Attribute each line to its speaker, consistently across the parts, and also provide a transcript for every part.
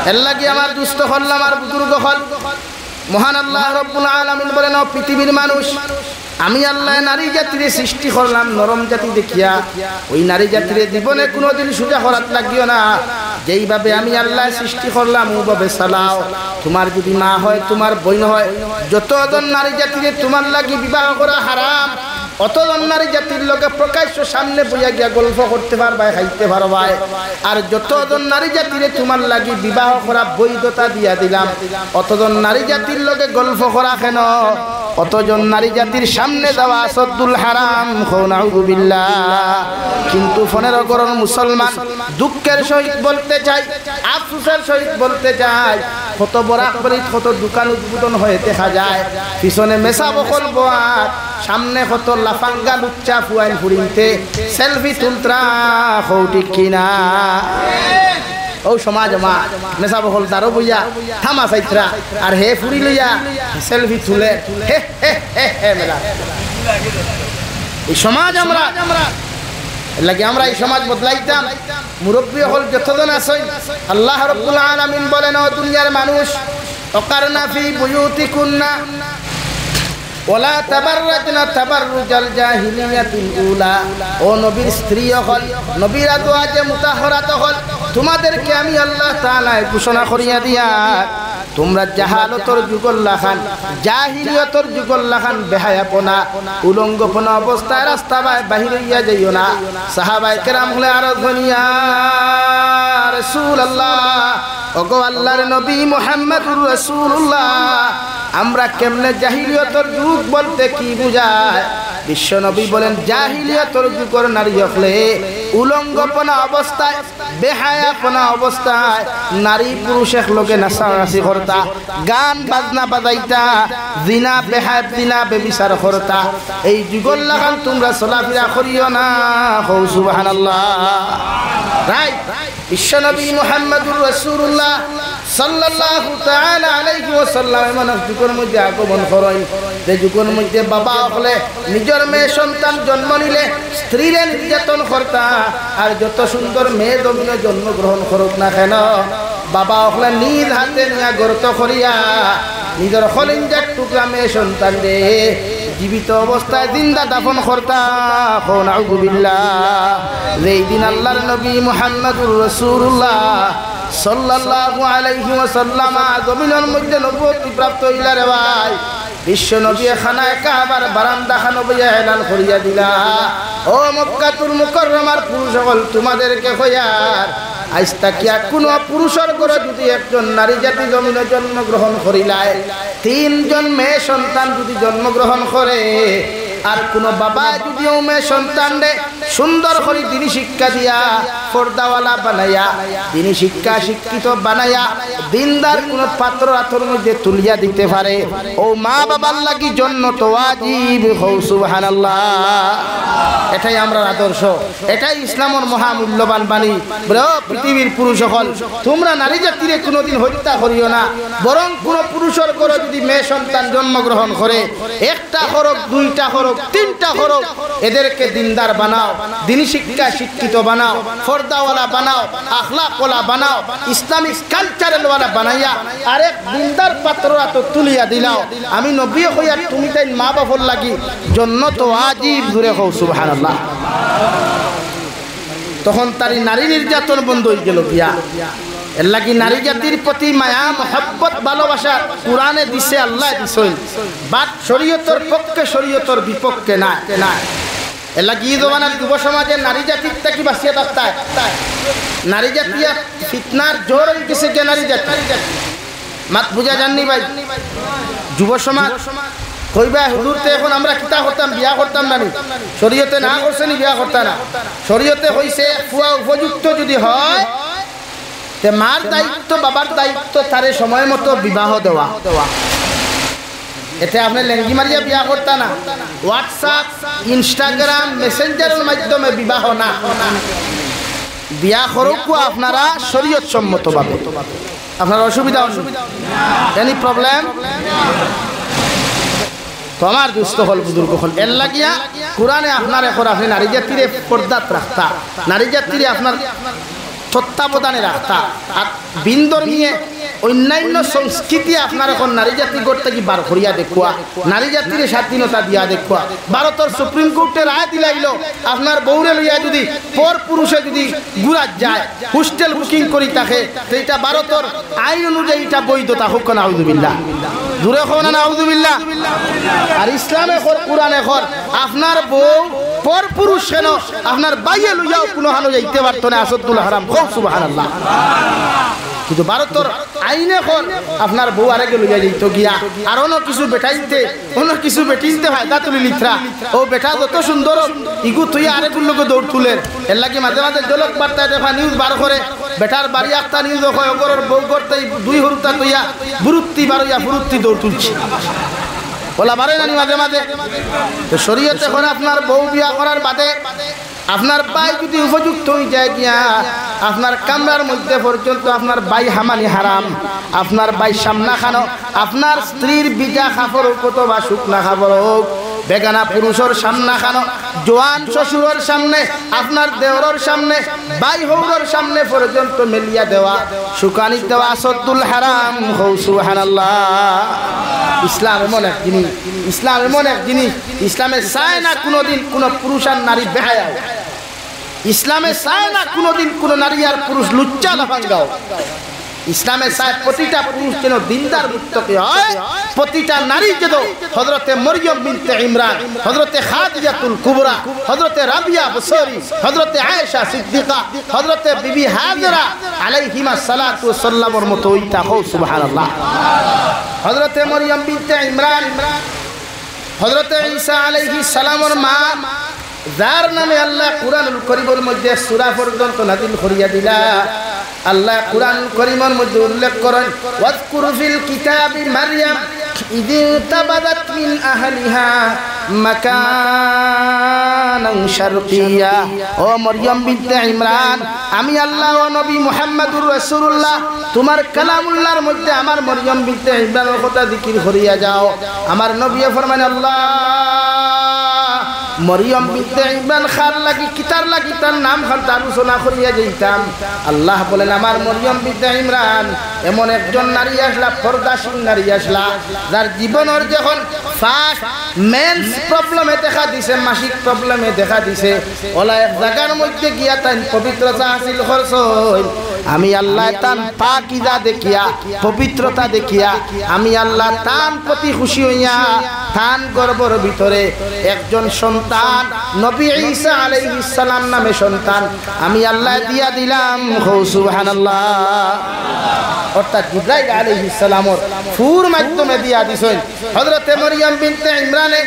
Speaker 1: এর লাগি আমার দুস্থ হল আমার বুজুর্গ হল মহান আল্লাহ রব্বুল আলামিন বলেন ও পৃথিবীর মানুষ আমি আল্লাহ নারী জাতিরে সৃষ্টি করলাম নরম জাতি দেখিয়া ওই নারী জাতিরে জীবনে কোনোদিন সোজা করাত লাগিও না যেইভাবে আমি আল্লাহ সৃষ্টি করলাম ওইভাবে চালাও তোমার যদি মা হয় তোমার বোন হয় যতজন নারী জাতিরে তোমার লাগি বিবাহ করা হারাম অতজন নারী জাতির লোকে প্রকাশ্য সামনে বইয়া গিয়া গল্প করতে পারবাই খাইতে পারবাই আর যতজন নারী জাতিরে তোমার লাগি বিবাহ করা বৈধতা দিয়া দিলাম অতজন নারী জাতির লোকে গল্প করা কেন অতজন নারী জাতির সামনে যাওয়া সদ্দুল হারাম নাউযুবিল্লাহ কিন্তু 15 করোড় মুসলমান দুঃখের সহিত বলতে চাই আফসোসের সহিত বলতে চাই কত বরাবরই কত দোকান উদ্বোধন হয়ে দেখা যায় পিছনে মেসা বকল বোয়ার সামনে কত লাফাঙ্গা লুচ্চা ফুয়াইন ফুরিতে সেলফি তুলত্রা ঠিক কিনা ও সমাজ মা নেশা বহল দারো বইয়া থামা চাইত্রা আর হে ফুরি লইয়া সেলফি তুলে হে হে হে হে মেলা এই সমাজ আমরা লাগে আমরা এই সমাজ বদলাইতাম মুরব্বী হল যতজন আছেন আল্লাহ রাব্বুল আলামিন বলেন ও দুনিয়ার মানুষ ওকারনা ফি বুয়ুতিকুন্না ওয়ালা তাবাররাজনা তাবাররুজাল জাহিলিয়াতিল উলা ও নবীর স্ত্রী হল নবীর আজওয়াজে মুতাহহারাত হল তোমাদেরকে আমি আল্লাহ তাআলা ঘোষণা করিয়া দিয়া তোমরা জাহালতর যুগল লাখান জাহিলিয়তর যুগল লাখান বেহায়াপনা উলঙ্গপনা অবস্থায় রাস্তা বাহির হইয়া যাইও না সাহাবায়ে কেরাম হলে আরো ধনিয়া রাসূলুল্লাহ ওগো আল্লাহর নবী মুহাম্মদুর রাসূলুল্লাহ আমরা কেমনে জাহিলিয়তর যুগ বলতে কি বুঝায় বিশ্ব নবী বলেন জাহিলিয়তর যুগের নারী হলে উলঙ্গপনা অবস্থায় বেহায়াপনা অবস্থায় নারী পুরুষ একলগে নাচানাচি করতা গান বাজনা বাজাইতা জিনা বেহায়া জিনা বেবিচার করতা এই যুগল লাগান তোমরা চলাফেরা করিও না হৌ সুবহানাল্লাহ রাইট বিশ্ব নবী মুহাম্মদুর রাসূলুল্লাহ সাল্লাল্লাহু তাআলা আলাইহি ওয়াসাল্লাম এমন যুগের মধ্যে আগমন করেন যে যুগের মধ্যে বাবা হলে নিজের মেয়ে সন্তান জন্ম নিলে স্ত্রীরে নির্যাতন করতা আর যত সুন্দর মেয়ে জমিনে জন্মগ্রহণ করুক না কেন বাবা হলে নিজ হাতে নিয়ে গর্ত করিয়া নিজের খলিঞ্জার টুকরা মেয়ে সন্তান রে জীবিত অবস্থায় জিন্দা দাফন করতা নাউযুবিল্লাহ যেই দিন আল্লাহর নবী মুহাম্মদুর রাসূলুল্লাহ সাল্লাল্লাহু আলাইহি ওয়াসাল্লাম জমিনের মধ্যে নবুয়ত প্রাপ্ত হইলা রে ভাই বিশ্ব নবী খানায়ে কাবার বারান্দা খানো বইয়া এলান করিয়া দিলা ও মক্কাতুল মুকাররমার পুরুষ সকল তোমাদেরকে কইয়ার আজ তাকিয়া কোন পুরুষের ঘরে যদি একজন নারী জাতি জমিনে জন্মগ্রহণ করিলায় তিনজন মেয়ে সন্তান যদি জন্মগ্রহণ করে আর কোন বাবা যদিও মেয়ে সন্তান রে সুন্দর করে দিনী শিক্ষা দিয়া পর্দাওয়ালা বানাইয়া দিনী শিক্ষা শিক্ষিত বানাইয়া দিনদার কোন পাত্র রাতর মধ্যে তুলিয়া দিতে পারে ও মা বাবার লাগি জন্য তো ওয়াজিব হও সুবহানাল্লাহ এটাই আমরা আদর্শ এটাই ইসলামের মহামূল্যবান বাণী বলো পৃথিবীর পুরুষ সকল তোমরা নারী জাতিরে কোনোদিন হত্যা করিও না বরং কোন পুরুষের ঘরে যদি মেয়ে সন্তান জন্মগ্রহণ করে একটা করক দুইটা করক তিনটা করক এদেরকে দিনদার বানাও দিনী শিক্ষা শিক্ষিত বানাও পর্দাওয়ালা বানাও আখলাকওয়ালা বানাও ইসলামিক কালচারের ওয়ালা বানাইয়া আরেক দিনদার পাত্ররা তো তুলিয়া দিলাও আমি নবী হইয়া তুমি তাই মা বাবার লাগি জন্য তো ওয়াজিব জুড়ে হও সুবহানাল্লাহ তখন তার নারী নির্যাতন বন্ধ হয়ে গেল গিয়া এর লাগি নারী জাতির প্রতি মায়া মহব্বত ভালোবাসা কোরআনে দিছে আল্লাহ দিছেন বাট শরীয়তের পক্ষে শরীয়তের বিপক্ষে না এর লাগি জমানার যুব সমাজে নারী জাতির থেকে বাঁচিয়ে থাকতে নারী জাতীয় ফিতনার জোর হয়ে গেছে কে নারী জাতি মাত বুঝা জাননি ভাই যুব সমাজ কইবা হুজুরতে এখন আমরা কিতা করতাম বিয়া করতাম না শরীয়তে না করছে নি বিয়া করতা না শরীয়তে হইছে ফুয়া উপযুক্ত যদি হয় তে মার দায়িত্ব বাবার দায়িত্ব তারে সময় মতো বিবাহ দেওয়া এতে আপনি লেঙ্গি মারিয়া বিয়া করতা না হোয়াটসঅ্যাপ ইনস্টাগ্রাম মেসেঞ্জারের মাধ্যমে বিবাহ না বিয়া করুক আপনারা শরীয়ত সম্মতভাবে আপনার অসুবিধা এনি প্রবলেম তো আমার দুস্থ হল বুজুর্গ হল এর লাগিয়া কোরআনে আপনার এখন আপনি নারী জাতিরে পর্দাত রাখতা নারী জাতিরে আপনার তত্ত্বাবধানে রাখতা। আর বিন্দর নিয়ে অন্যান্য সংস্কৃতি আপনার এখন নারী জাতি করতে কি বার করিয়া দেখুয়া, নারী জাতির স্বাধীনতা দিয়া দেখুয়া। ভারতের সুপ্রিম কোর্টের রায় দিলাইল আপনার বউরে লইয়া যদি পর পুরুষে যদি গুড়াত যায়, হোস্টেল বুকিং করি থাকে, সেইটা ভারতের আইন অনুযায়ী এটা বৈধতা হোক না। আউযুবিল্লাহ, দূরে হোক না। আউযুবিল্লাহ। আর ইসলামে খর, কোরআনে খর, আপনার বউ পর পুরুষ কেন আপনার বাইয়ে লইয়াও কোনো হানো যাইতে পারতো না। আসাদুল হারাম, খুব সুবহানাল্লাহ। কিন্তু ভারতের আইনে এখন আপনার বউ আরেকে লইয়া যাইতো গিয়া আর অন্য কিছু বেটাইতে, অন্য কিছু বেটিনতে ফায়দা তুলি লিথরা। ও বেটা যত সুন্দর ইগু তুই আরেকুর লোক দৌড় তুলের। এর লাগে মাঝে মাঝে জলক বার্তায় দেখা নিউজ বার করে, বেটার বাড়ি একটা নিউজ হয় ওপরের বউ করতে দুই হরুতা তুইয়া বুরুত্তি বারইয়া ফুরুত্তি দৌড় তুলছে। বলা বারে জানি মাঝে মাঝে। তো শরীয়তে এখন আপনার বউ বিয়া করার বাদে আপনার বাই যদি উপযুক্ত হয়ে যায় গিয়া আপনার কামরার মধ্যে পর্যন্ত আপনার বাই হামানি হারাম। আপনার বাই সামনা খানো, আপনার স্ত্রীর বিজা খাফর কত বা শুকনা খাবার হোক, বেগানা পুরুষের সামনা খানো, জোয়ান শ্বশুরের সামনে, আপনার দেওরের সামনে, বাই হৌরের সামনে পর্যন্ত মেলিয়া দেওয়া, শুকানি দেওয়া আসাদুল হারাম। সুবহানাল্লাহ। ইসলাম এমন এক জিনিস, ইসলাম এমন এক জিনিস, ইসলামে চায় না কোনোদিন কোনো পুরুষ আর নারী বেহায়া। ইসলামে চায় না কোনোদিন কোনো নারী আর পুরুষ লুচ্চা লাফাঙ্গাও। ইসলামে চায় প্রতিটা পুরুষ যেন দিনদার মুত্তাকি হয়, প্রতিটা নারী যেন হযরতে মরিয়ম বিনতে ইমরান, হযরতে খাদিজাতুল কুবরা, হযরতে রাবিয়া বসরি, হযরতে আয়েশা সিদ্দিকা, হযরতে বিবি হাজরা আলাইহিমা সালাতু ওয়াস সালামের মতো হইতা। সুবহানাল্লাহ। হযরতে মরিয়ম বিনতে ইমরান, হযরতে ঈসা আলাইহিস সালামের মা, যার নামে আল্লাহ কুরআনুল কারীমের মধ্যে সূরা পর্যন্ত নাযিল করিয়া দিলা। আল্লাহ কুরআনুল কারীমের মধ্যে উল্লেখ করেন, ওয়াজকুর ফিল কিতাবি মারইয়াম ইযি তাবাদাত মিন আহলিহা মাকানান শারকিয়া। ও মরিয়ম বিনতে ইমরান, আমি আল্লাহ ও নবী মুহাম্মদুর রাসূলুল্লাহ তোমার কালামুল্লাহর মধ্যে আমার মরিয়ম বিনতে ইমরানের কথা জিকির করিয়া যাও। আমার নবী ফরমান, আল্লাহ মরিয়ম বিনতে ইমরান খার লাগি কিতার লাগি তার নাম খান আলোচনা করিয়া যাইতাম। আল্লাহ বলেন, আমার মরিয়ম বিনতে ইমরান এমন একজন নারী আসলা, পর্দাশীল নারী আসলা, যার জীবনের যখন ফার্স্ট মেন্স প্রবলেমে দেখা দিছে, মাসিক প্রবলেমে দেখা দিছে, ওলা এক জায়গার মধ্যে গিয়া তাই পবিত্রতা হাসিল করছই। আমি আল্লাহ তান পাকিজা দেখিয়া, পবিত্রতা দেখিয়া আমি আল্লাহ তান প্রতি খুশি হইয়া তান গর্ভের ভিতরে একজন সন্তান নবী ঈসা আলাইহিস সালাম নামে সন্তান আমি আল্লাহ দিয়া দিলাম। সুবহানাল্লাহ। অর্থাৎ জিবরাইল আলাইহিস সালামের ফুর মাধ্যমে দিয়া দিছেন। হযরতে মরিয়ম বিনতে ইমরানে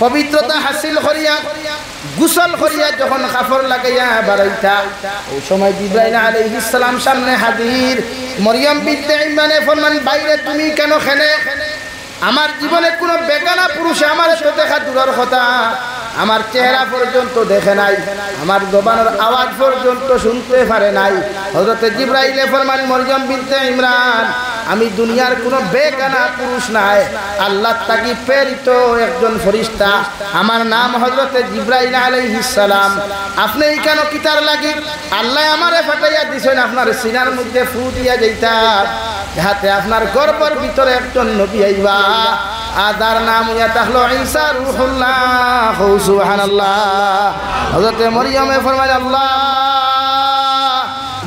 Speaker 1: পবিত্রতা হাসিল করিয়া গোসল করিয়া যখন কাপড় লাগাইয়া বাড়াইতা, ওই সময় জিবরাইল আলাইহিস সালাম সামনে হাজির। মরিয়ম বিনতে ইমরানে ফরমান, বাইরে তুমি কেন খেলে? আমার জীবনে কোনো বেগানা পুরুষে আমার সাথে দেখা দূরের কথা, আমার চেহারা পর্যন্ত দেখে নাই, আমার জবানের আওয়াজ পর্যন্ত শুনতে পারে নাই। হযরতে জিবরাইলে ফরমান, মরিয়ম বিনতে ইমরান, আমি দুনিয়ার কোনো বেগানা পুরুষ নাই, আল্লাহ তাকি প্রেরিত একজন ফেরেশতা, আমার নাম হযরতে জিবরাইল আলাইহিস সালাম। আপনি কেন কিতার লাগি? আল্লাহ আমারে ফাটাইয়া দিছেন আপনার সিনার মধ্যে ফু দিয়া যাইতা, যাতে আপনার গর্ভের ভিতরে একজন নবী আইবা, আদার নাম ইয়া তাহলো ঈসা রূহুল্লাহ। সুবহানাল্লাহ। হযরতে মরিয়মে ফরমায়, আল্লাহ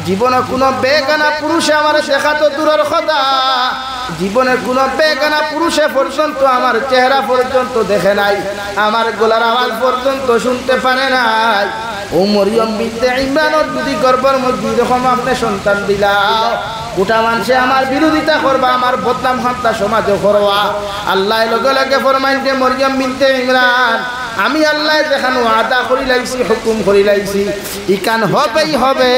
Speaker 1: জীবনে কোনো বেগানা পুরুষে আমার দেখা তো দূরের কথা, জীবনে কোনো বেগানা পুরুষে পর্যন্ত আমার চেহারা পর্যন্ত দেখে নাই, আমার গলার আওয়াজ পর্যন্ত শুনতে পারে নাই। ও মরিয়ম বিনতে ইমরানের যদি গর্ভের মধ্যে এরকম আপনি সন্তান দিলা, গোটা মানুষে আমার বিরোধিতা করবা, আমার বদনাম হত্যা সমাজে করবা। আল্লাহ লগে লগে ফরমাইন যে মরিয়ম বিনতে ইমরান, আমি আল্লাহ যেখানে ওয়াদা করি লাইছি, হুকুম করি লাইছি, ইকান হবেই হবে,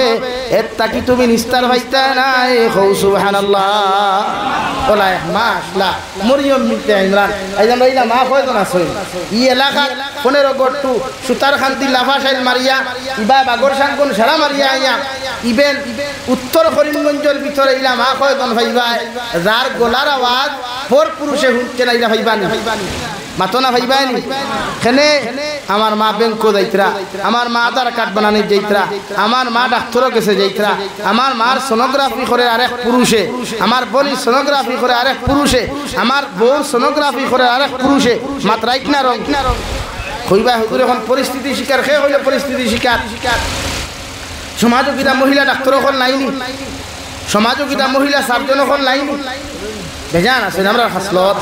Speaker 1: এর তাকি তুমি নিস্তার হইতে নাই। সুবহানাল্লাহ। ওলা মাশাআল্লাহ মরিয়ম বিনতে ইমরান আইজাম রাইলা মা কয়জন আছে ই এলাকার 15 গট্টু সুতার খান্তি লাফাশাইল মারিয়া ইবা বাগর সাঙ্গন সারা মারিয়া আইয়া ইবেন উত্তর করিমগঞ্জের ভিতরে ইলা মা কয়জন ভাইবা যার গলার আওয়াজ পর পুরুষে হুঁচকে না ইলা ভাইবানি মাতো না ভাইবাইনি খেনে আমার মা ব্যাংকো যাইতরা আমার মা আধার কার্ড বানানি যাইতরা আমার মা ডাক্তারও গেছে যাইতরা আমার মার সোনোগ্রাফি করে আরেক পুরুষে আমার বোন সোনোগ্রাফি করে আরেক পুরুষে আমার বউর সোনোগ্রাফি করে আরেক পুরুষে মাত্রাইক না রং কইবা হুজুর এখন পরিস্থিতি শিকার খেয়ে হইলে পরিস্থিতি শিকার সমাজকিতা মহিলা ডাক্তার এখন নাইনি সমাজকিতা মহিলা সার্জন এখন নাইনি বেজান আছে আমরা হাসলত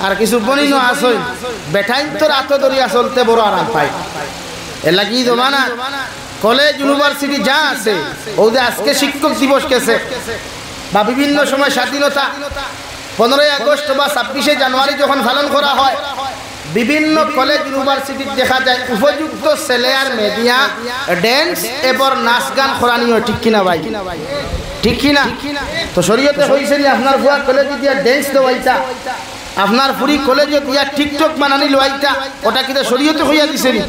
Speaker 1: আর কিছু বনিনো আসই বেঠাইন তোর আত দরিয়া চলতে বড় আরাম পায় এর লাগি জমানা কলেজ ইউনিভার্সিটি যা আছে ওদের আজকে শিক্ষক দিবস গেছে বা বিভিন্ন সময় স্বাধীনতা 15ই আগস্ট বা 26শে জানুয়ারি যখন পালন করা হয় বিভিন্ন কলেজ ইউনিভার্সিটি দেখা যায় উপযুক্ত ছেলে আর মেয়েদিয়া ড্যান্স এবং নাচ গান করানিও ঠিক কিনা ভাই ঠিক কিনা তো শরীয়তে হইছে নি আপনার ভুয়া কলেজে দিয়া ড্যান্স দেওয়াইতা আপনার পুরি কলেজে দিয়া টিকটক বানানি লইতা ওটা কি শরীয়তে হইয়া দিছে নি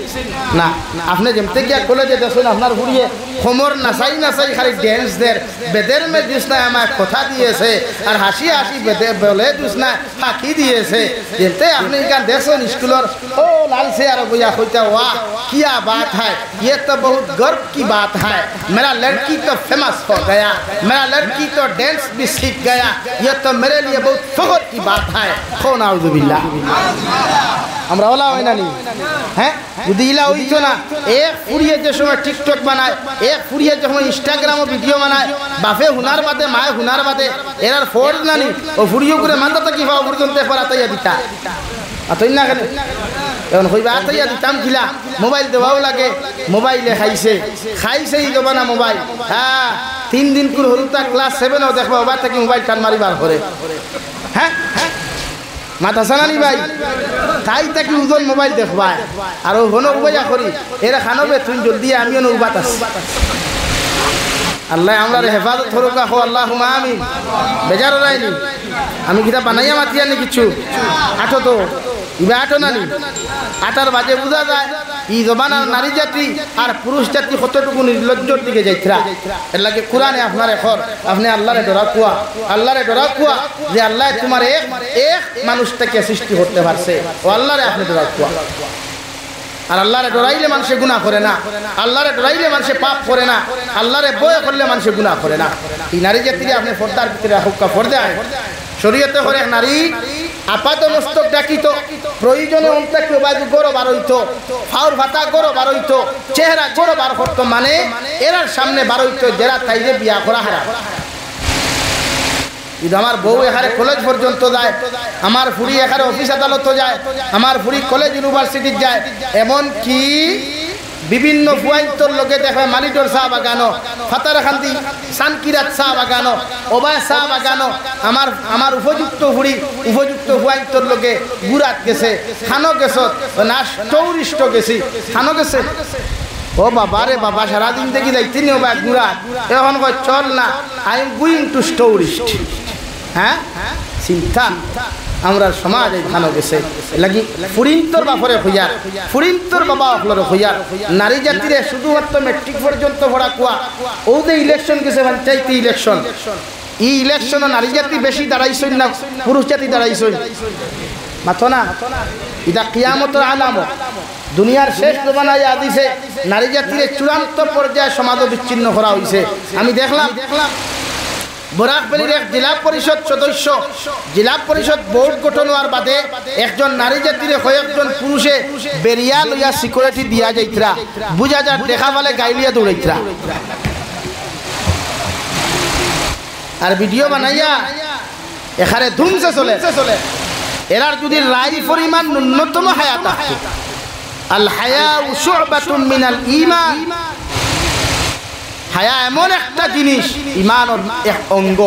Speaker 1: না আপনি যেমতে গিয়া কলেজে দেখেন আপনার পুরিয়ে খমর নাচাই খালি ড্যান্স দের বেদের মে দুসনা আমার কথা দিয়েছে আর হাসি বেদে বলে দুসনা ফাঁকি দিয়েছে যেতে আপনি এখান দেখেন স্কুলের ও লাল से আর भैया होता वाह क्या बात है ये तो बहुत गर्व की बात है मेरा लड़की तो फेमस हो गया मेरा लड़की तो डांस भी सीख गया ये तो मेरे लिए बहुत फख्र की बात है कौन आउजुबिल्लाह আমরা ওলা হয় না নি হ্যাঁ যদি ইলা হইতো না এক ফুরিয়ে যে সময় টিকটক বানায় এক ফুরিয়ে যখন ইনস্টাগ্রামে ভিডিও বানায় বাপে হুনার বাদে মায়ে হুনার বাদে এরার ফোর্স নানি ও ফুরিয়ে করে মাথাটা কি পাওয়া পর্যন্ত পারাতাইয়া দিতা আতই না কেন এখন কইবা আতাইয়া দিতাম খিলা মোবাইল দেওয়াও লাগে মোবাইলে খাইছে এই জমানা মোবাইল হ্যাঁ 3 দিন করে হরুতা ক্লাস 7 ও দেখবা ওবা থেকে মোবাইল টান মারিবার করে হ্যাঁ মাথা সানানি ভাই তাই তাকে ওজন মোবাইল দেখবা আর হনো উবাইয়া করি এরা খানবে তুই জলদি আমিও না উবাত আছি আল্লাহ আমরা হেফাজত করুক হো আল্লাহুম্মা আমিন বেজার রাইনি আমি কিতা বানাইয়া মাতিয়া নি কিছু আটো তো ইবা আটো নানি আটার বাজে বুঝা যায় এই জমানার নারী জাতি আর পুরুষ জাতি কতটুকু নির্লজ্জর দিকে যাইতরা এর লাগে কোরআনে আপনার এখন আপনি আল্লাহরে ডরা কুয়া যে আল্লাহ তোমার এক মানুষটাকে সৃষ্টি করতে পারছে ও আল্লাহরে আপনি ডরা কুয়া আর আল্লাহরে ডরাইলে মানুষে গুনাহ করে না আল্লাহরে ডরাইলে মানুষে পাপ করে না আল্লাহরে ভয় করলে মানুষে গুনাহ করে না এই নারী জাতিরে আপনি পর্দার ভিতরে হুক্কা পর্দা শরীয়তে করে নারী আপাত মস্তক ডাকিত প্রয়োজনে অন্তাকে বাজু গরো বার হইতো ফাউর ভাতা গরো বার হইতো চেহারা গরো বার করতো মানে এরার সামনে বার হইতো যারা তাইরে বিয়া করা হারা কিন্তু আমার বউ এখানে কলেজ পর্যন্ত যায় আমার ফুরি এখানে অফিস আদালত যায় আমার ফুরি কলেজ ইউনিভার্সিটি যায় এমন কি বিভিন্ন ফুয়াইতর লোকে দেখে মালিটোর চা বাগানো ফাতারখান্দি সানকিরাত চা বাগানো ওবায় চা বাগানো আমার উপযুক্ত ফুয়াইতর লোকে গুড়াত গেছে খানো গেছ নাশ টৌরিষ্ট গেছি খানো গেছে ও বাবা রে বাবা সারাদিন দেখি যাইতে নি ওবা গুড়া এখন কয় চল না আই এম গোয়িং টু টৌরিস্ট হ্যাঁ চিন্তা আমরা সমাজ ভালো গেছে লাগি ফুরিন্তর বাপরে হইয়ার ফুরিন্তর বাবা অকলর হইয়ার নারী জাতিরে শুধুমাত্র মেট্রিক পর্যন্ত ভরা কুয়া ওদের ইলেকশন গেছে পঞ্চায়েত ইলেকশন এই ইলেকশনে নারী জাতি বেশি দাঁড়াইছই না পুরুষ জাতি দাঁড়াইছই মাথো না এটা কিয়ামতের আলামত দুনিয়ার শেষ জমানায় আদিছে নারী জাতিরে চূড়ান্ত পর্যায়ে সমাজ বিচ্ছিন্ন করা হয়েছে আমি দেখলাম বরাকবেলির এক জেলা পরিষদ সদস্য জেলা পরিষদ বোর্ড গঠন হওয়ার বাদে একজন নারী জাতির কয়েকজন পুরুষে বেরিয়া লইয়া সিকিউরিটি দিয়া যাইতরা বুঝা যার দেখা পালে গাইলিয়া দৌড়াইতরা আর ভিডিও বানাইয়া এখানে ধুমসে চলে এরার যদি রায় পরিমাণ ন্যূনতম হায়াত থাকে আল হায়া শুবাতুম মিনাল ঈমান হায়া এমন একটা জিনিস ইমানের এক অঙ্গ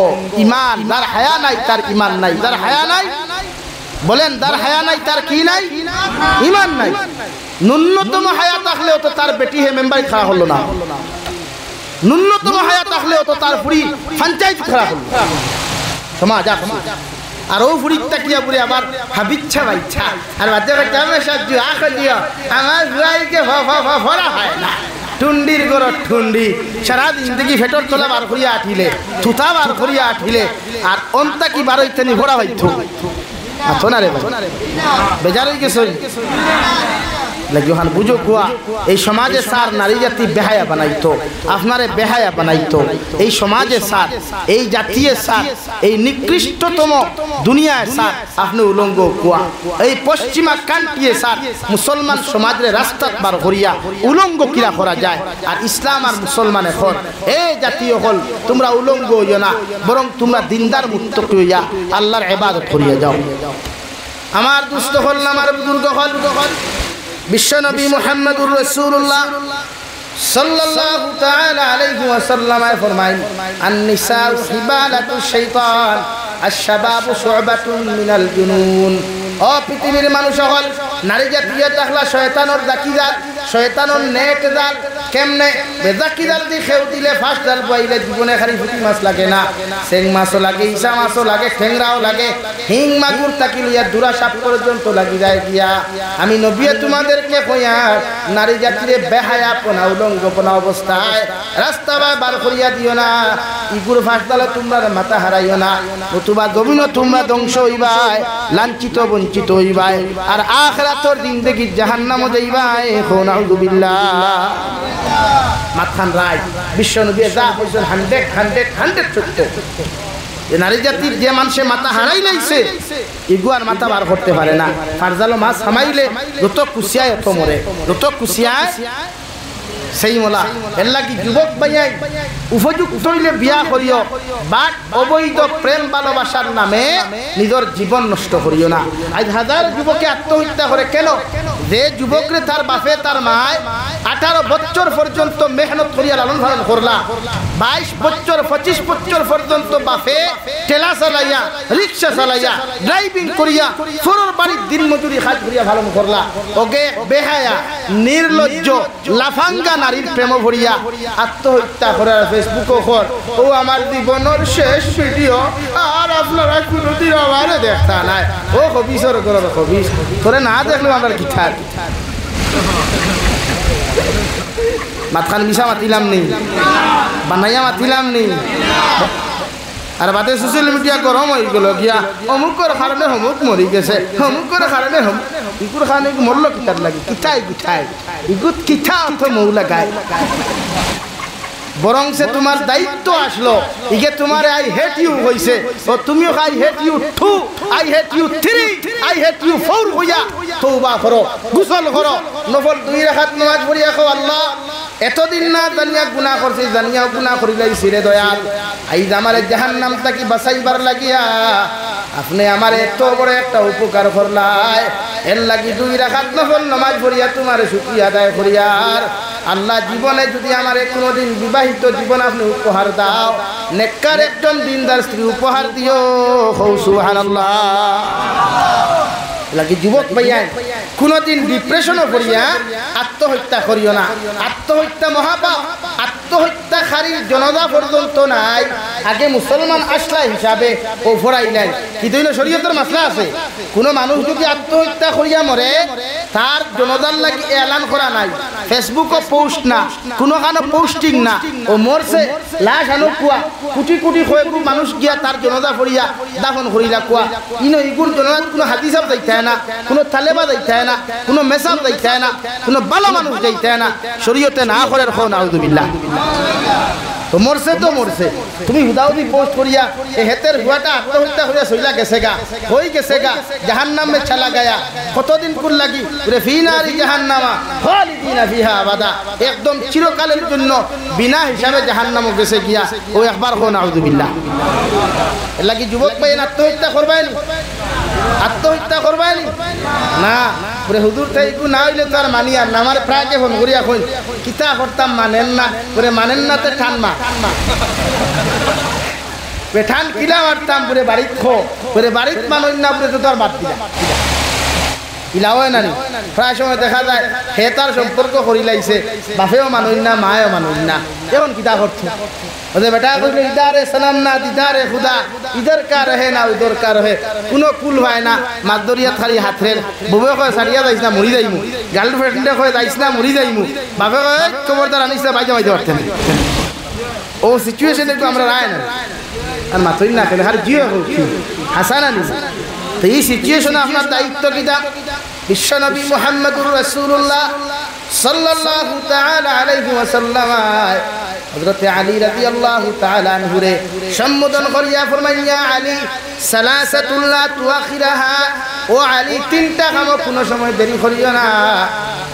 Speaker 1: ইমান যার হায়া নাই তার ইমান নাই যার হায়া নাই বলেন যার হায়া নাই তার কি নাই ইমান নাই ন্যূনতম হায়া থাকলেও তো তার বেটি হে মেম্বারে খাড়া হলো না ন্যূনতম হায়া থাকলেও তো তার পুরি পঞ্চায়েত খাড়া হলো সমাজ আর ও ফুরিটা কিয়া পুরি আবার হাবিচ্ছা বাইচ্ছা আর বাচ্চা কেমন সাহায্য আখ দিও আমার ভাইকে ভরা হয় না টুন্ডির গর টুন্ডি সারা জিন্দগি ফেটর তোলা বার করিয়া আঠিলে থুতা বার করিয়া আঠিলে আর অন্তা কি বার হইতে নি ভরা হইতো আছো না রে বেজার হয়ে গেছে লাগি ওখান বুঝো কুয়া এই সমাজে সার নারী জাতি বেহায়া বানাইতো আপনারে বেহায়া বানাইতো এই সমাজে সার এই জাতীয় সার এই নিকৃষ্টতম দুনিয়ায় সার আপনি উলঙ্গ কুয়া এই পশ্চিমা কান্ট্রিয়ে সার মুসলমান সমাজের রাস্তা বার করিয়া উলঙ্গ কিরা করা যায় আর ইসলাম আর মুসলমানের হল এই জাতীয় হল তোমরা উলঙ্গ হইও না বরং তোমরা দিনদার মুক্ত হইয়া আল্লাহর ইবাদত করিয়া যাও আমার দুস্থ হল আমার বুজুর্গ হল বিশ্বনবী মুহাম্মদুর রাসূলুল্লাহ সাল্লাল্লাহু তাআলা আলাইহি ওয়াসাল্লাম ফরমায় আন-নিসাউ হিবালাতু শাইতান আশ-শাবাবু শু'বাতুন মিনাল জুনুন ও পৃথিবীর মানুষ হল নারী জাতীয় তাহলা শয়তানের জাকিজাত শয়তানের নেট জাল কেমনে বেজাকিজাল দি খেউ দিলে ফাস্ট জাল বইলে জীবনে খালি ফুটি মাছ লাগে না সেং মাছও লাগে ইসা মাছও লাগে ঠেংরাও লাগে হিং মাগুর তাকি লইয়া দুরা সাপ পর্যন্ত লাগি যায় গিয়া আমি নবী তোমাদেরকে কইয়া নারী জাতিরে বেহায়া পোনা উলঙ্গ পোনা অবস্থায় রাস্তা বার করিয়া দিও না ইগুর ফাস্ট জালে তোমরা মাথা হারাইও না নতুবা গবিন তোমরা ধ্বংস হইবাই লাঞ্ছিত বঞ্চিত হইবাই আর আখিরাতের জিন্দেগি জাহান্নামে যাইবাই নাউযু বিল্লাহ মাথান রাই বিশ্বনবী যা কইছেন 100 সত্য এই নারী জাতির যে মানুষে মাথা হারাই লাইছে ইগুয়ার মাথা বার করতে পারে না ফারজালো মাছ হামাইলে যত কুশিয়ায় এত মরে যত কুশিয়ায় সেই মোলা এর লাগি যুবক ভাইয়াই উপযুক্ত হইলে বিয়া করিও বাট অবৈধ প্রেম ভালোবাসার নামে নিজের জীবন নষ্ট করিও না আজ হাজার যুবকে আত্মহত্যা করে কেন যে যুবকরে তার বাপে তার মায় 18 বছর পর্যন্ত মেহনত করিয়া লালন পালন করলা 22 বছর 25 বছর পর্যন্ত বাপে ঠেলা চালাইয়া রিক্সা চালাইয়া ড্রাইভিং করিয়া ফোরর বাড়ির দিন মজুরি কাজ করিয়া ভালো করলা ওকে বেহায়া নির্লজ্জ লাফাঙ্গা নারীর প্রেম ভরিয়া আত্মহত্যা করার ফেসবুকও কর ও আমার জীবনের শেষ ভিডিও আর আপনারা কোনোদিন আমারে দেখা নাই ও হবিসর করার হবিস তোরে না দেখলো আমার কি থাক মাথান মিশা মাতিলাম নেই বানাইয়া মাতিলাম নেই আর বাদে সোশ্যাল মিডিয়া গরম হয়ে গেল গিয়া অমুকের কারণে অমুক মরি গেছে অমুকের কারণে ইগুর কারণে মরল কিতার লাগে কিঠাই গুঠাই ইগুত কিঠা অর্থ মৌলা গায় বরং সে তোমার দায়িত্ব আসলো ইকে তোমার আই হেট ইউ হইছে ও তুমিও I hate you 2 I hate you 3 I hate you 4 হইয়া তওবা করো গোসল করো নফল 2 রাকাত নামাজ পড়িয়া কও আল্লাহ এতদিন না জানিয়া গুনাহ করছি জানিয়া গুনাহ করিলাই সিরে দয়াল আইজ আমারে জাহান্নাম থেকে বাঁচাইবার লাগিয়া আপনি আমার এত বড় একটা উপকার করলাই এর লাগি 2 রাকাত নফল নামাজ পড়িয়া তোমারে শুকরিয়া আদায় করিয়ার আল্লাহ জীবনে যদি আমার কোনোদিন বিবাহিত জীবন আপনি উপহার দাও নেককার একজন দিনদার স্ত্রী উপহার দিও সুবহানাল্লাহ লাগি যুবক ভাইয়া কোনোদিন ডিপ্রেশনও করিয়া আত্মহত্যা করিও না আত্মহত্যা মহাপাপ আত্মহত্যাকারীর জনতা পর্যন্ত নাই আগে মুসলমান আসলা হিসাবে ও ফরাইলেন কিন্তু শরীয়তের মাসলা আছে কোনো মানুষ যদি আত্মহত্যা করিয়া মরে তার জনতার লাগি এলান করা নাই ফেসবুকও পোস্ট না কোনো কানো পোস্টিং না ও মরছে লাশ আনো কুয়া কোটি কোটি হয়ে মানুষ গিয়া তার জনতা ফরিয়া দাফন করিলা কুয়া ইনো ইগুর জনতাত কোনো হাদিসাব যাইতে না কোনো তালেবা যাইতে না কোনো মেসাব যাইতে না কোনো ভালো মানুষ যাইতে না শরীয়তে না করে রাখো নাউযুবিল্লাহ তো মরছে তুমি হুদাউদি পোস্ট করিয়া এই হেতের হুয়াটা আত্মহত্যা করিয়া সইলা গেছে গা হই গেছে গা জাহান্নাম মে চলা গয়া কতদিন কুল লাগি পুরে ফিনারি জাহান্নামা খালিদিনা ফিহা আবাদা একদম চিরকালের জন্য বিনা হিসাবে জাহান্নামে গেছে গিয়া ও একবার কো নাউযুবিল্লাহ এর লাগি যুবক ভাই আত্মহত্যা করবেন না পুরে হুজুর তাইকু না হইলে তো আর মানি আর আমার প্রায়কে ফোন করিয়া কই কিতা করতাম মানেন না পুরে মানেন না তে ঠান মা পেঠান কিলা মারতাম পুরে বাড়িত খো পুরে বাড়িত মানই না পুরে তো তার বাদ দিলা ইলাও না প্রায় সময় দেখা যায় হে তার সম্পর্ক করি লাইছে বাপেও মানুষ না মায়েও মানুষ না এখন কিতা করছে ওদের বেটা কইলে ইদারে সালাম না দিদারে খুদা ইধর কা রহে না উধর কা রহে কোনো কুল হয় না মাদরিয়া থারি হাতরের বুবে কয় সারিয়া যাইছ না মরি যাইমু গার্লফ্রেন্ডে কয় যাইছ না মরি যাইমু বাপে কয় খবরদার আনিস না বাইজা বাইজা পারতেন ও সিচুয়েশনে তো আমরা রায় না আর মাতই না কেন আর জিও হাসানা নি তো এই সিচুয়েশনে আপনার দায়িত্ব কিটা বিশ্বনবী মুহাম্মদুর রাসূলুল্লাহ সাল্লাল্লাহু তাআলা আলাইহি ওয়াসাল্লাম হযরত আলী রাদিয়াল্লাহু তাআলা আনহু রে সম্বোধন করিয়া ফরমাইলেন ইয়া আলী সালাসাতুল লা তুআখিরাহা ও আলী তিনটা কাম কোনো সময় দেরি করিও না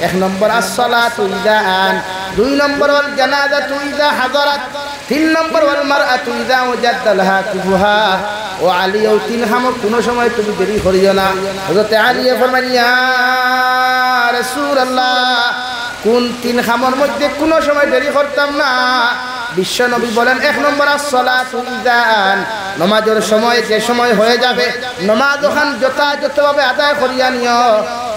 Speaker 1: এক নম্বর as-সালাতু ইযা আন দুই নম্বর ওয়াল জানাজাতু ইযা হাদারাত তিন নম্বর ওয়াল মারআতু ইযা ওয়াজাদা লাহা কুবুহা ও আলী ও তিন কাম কোনো সময় তুমি দেরি করিও না হযরত আলী ফরমাইলেন ইয়া রাসূলুল্লাহ কোন তিন কামের মধ্যে কোনো সময় দেরি করতাম না বিশ্ব নবী বলেন এক নম্বর as-সালাতু ইযা আন নামাজের সময় যে সময় হয়ে যাবে নামাজ ওখান যথাযথভাবে আদায় করিয়া নিও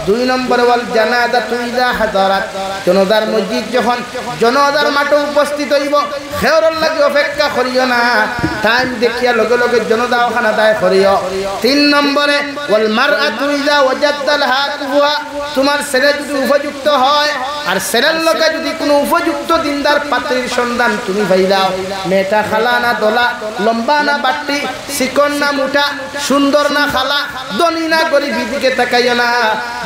Speaker 1: দুই নম্বর ওয়াল জানাজাতু ইযা হাদারাত জনাজার মসজিদ যখন জনাজার মাঠে উপস্থিত হইব খেয়রর লাগি অপেক্ষা করিও না টাইম দেখিয়া লগে লগে জনাজা ওখান আদায় করিও তিন নম্বরে ওয়াল মারআতু ইযা ওয়াজাদা লাহা কুবুহা তোমার ছেলে যদি উপযুক্ত হয় আর ছেলের লোকে যদি কোনো উপযুক্ত দিনদার পাত্রীর সন্ধান তুমি পাইলাও মেয়েটা খালা না দোলা লম্বা না বাট্টি চিকন না মুঠা সুন্দর না খালা ধনী না গরিব দিকে তাকাইও না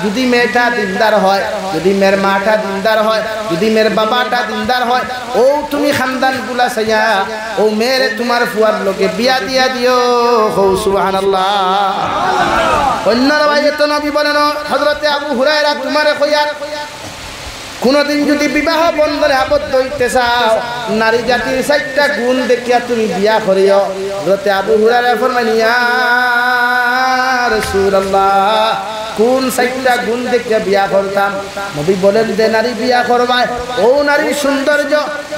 Speaker 1: যদি মেয়েটা দিনদার হয় যদি মেয়ের মাটা দিনদার হয় যদি মেয়ের বাবাটা দিনদার হয় ও তুমি খানদান গুলা চাইয়া ও মেয়েরে তোমার ফুয়ার লোকে বিয়া দিয়া দিও হৌ সুবহানাল্লাহ অন্যর ভাইয়ে তো নবী বলেন হযরতে আবু হুরায়রা তোমারে কইয়ার কোনদিন যদি বিবাহ বন্ধনে আবদ্ধ হইতে চাও নারী জাতির 4টা গুণ দেখিয়া তুমি বিয়া করিও হযরতে আবু হুরায়রা ফরমাইলেন ইয়া রাসূলুল্লাহ কোন 4টা গুণ দেখিয়া বিয়া করতাম নবী বলেন যে নারী বিয়া করবায় ও নারীর সৌন্দর্য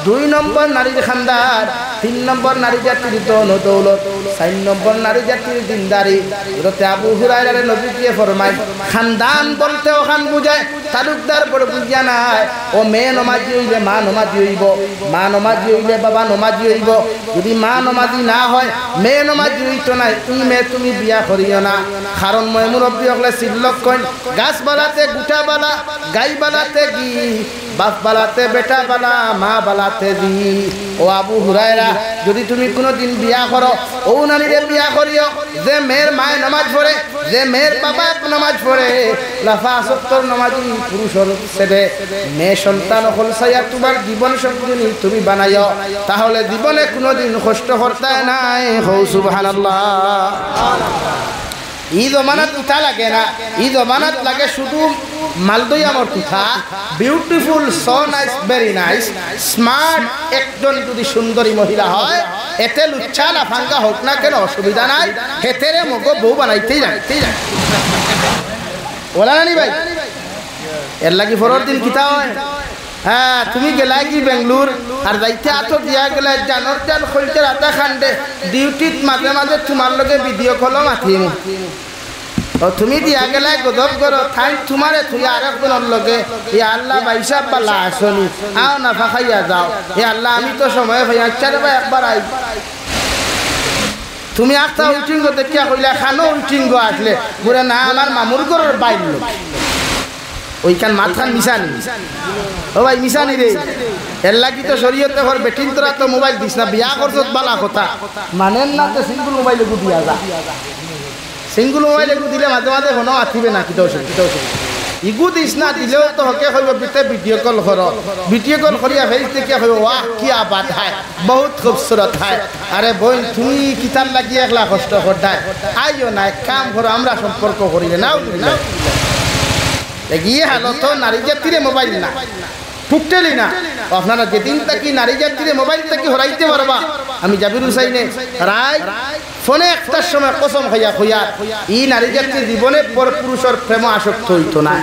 Speaker 1: দুই নম্বর নারীর খানদান তিন নম্বর নারী জাতির ধন ও দৌলত চার নম্বর নারী জাতির দিনদারি হযরতে আবু হুরায়রা নবী কে ফরমায় খানদান বলতে ওখান বুঝায় তালুকদার বড় বুঝিয়া নাই ও মেয়ে নমাজি হইলে মা নমাজি হইব মা নমাজি হইলে বাবা নমাজি হইব যদি মা নমাজি না হয় মেয়ে নমাজি হইতো না এই মেয়ে তুমি বিয়া করিও না কারণ মই মুরব্বী হলে সিল্লক কইন গাছ বালাতে গুটা বালা গাই বালাতে গি বাপ বালাতে বেটা বালা মা বালাতে দি ও আবু হুরায়রা যদি তুমি কোনোদিন বিয়া করো ও নারীরে বিয়া করিও যে মেয়ের মায়ে নামাজ পড়ে যে মেয়ের বাবা নামাজ পড়ে লাফা সত্তর নামাজি পুরুষের ছেলে মেয়ে সন্তান হল সাইয়া তোমার জীবন সঙ্গিনী তুমি বানাইও তাহলে জীবনে কোনোদিন কষ্ট করতে নাই হৌ সুবহানাল্লাহ ই জমানাত উঠা লাগে না ই জমানাত লাগে শুধু মালদই আমার কথা beautiful so nice very nice smart একজন যদি সুন্দরী মহিলা হয় এতে লুচ্ছা লাফাঙ্গা হোক না কেন অসুবিধা নাই হেতেরে মগো বউ বানাইতেই যায় ওলা নানি ভাই এর লাগি পরের দিন কিতা হয় হ্যাঁ তুমি গেলা কি বেঙ্গলোর আর যাইতে আতো দিয়া গেলে জানোর জান খলতে রাতা খান্ডে ডিউটিত মাঝে মাঝে তোমার লগে ভিডিও কলও মাথিম ও তুমি দিয়া গেলে গদব করো ঠাই তোমারে তুই আরেকজনের লগে এ আল্লাহ বাইসাব বালা আসনি আও না ফাঁকাইয়া যাও এ আল্লাহ আমি তো সময় ভাই আচ্ছা রে ভাই একবার আই তুমি একটা উইটিং দেখিয়া কইলা খানো উইটিং আসলে বলে না আমার মামুর ঘরের বাইর লোক ওইখান মাথান মিশানি ও ভাই মিশানি রে এর লাগি তো শরীয়তে ঘর বেটিন তোরা তো মোবাইল দিস না বিয়া করছত বালা কথা মানেন না তো সিঙ্গল মোবাইলে দিয়া যা সিঙ্গল মোবাইলে দিলে মাঝে মাঝে কোনো আথিবে না কিতো ইগু দিস না দিলেও তো হকে হইব বিতে ভিডিও কল করো ভিডিও কল করিয়া ফেস থেকে হইব ওয়াহ কি আবাদ হয় বহুত খুবসুরত হয় আরে বোন তুমি কিতার লাগিয়ে একলা কষ্ট করতায় আইও না কাম করো আমরা সম্পর্ক করিলে নাও গিয়ে হালো তো নারী জাতিরে মোবাইল না ফুকটেলি না আপনারা যেদিন তাকি নারী জাতিরে মোবাইল তাকি হরাইতে পারবা আমি জাবির হুসাইনে রায় ফোনে একটার সময় কসম খাইয়া খুইয়া ই নারী জাতির জীবনে পর পুরুষের প্রেম আসক্ত হইতো না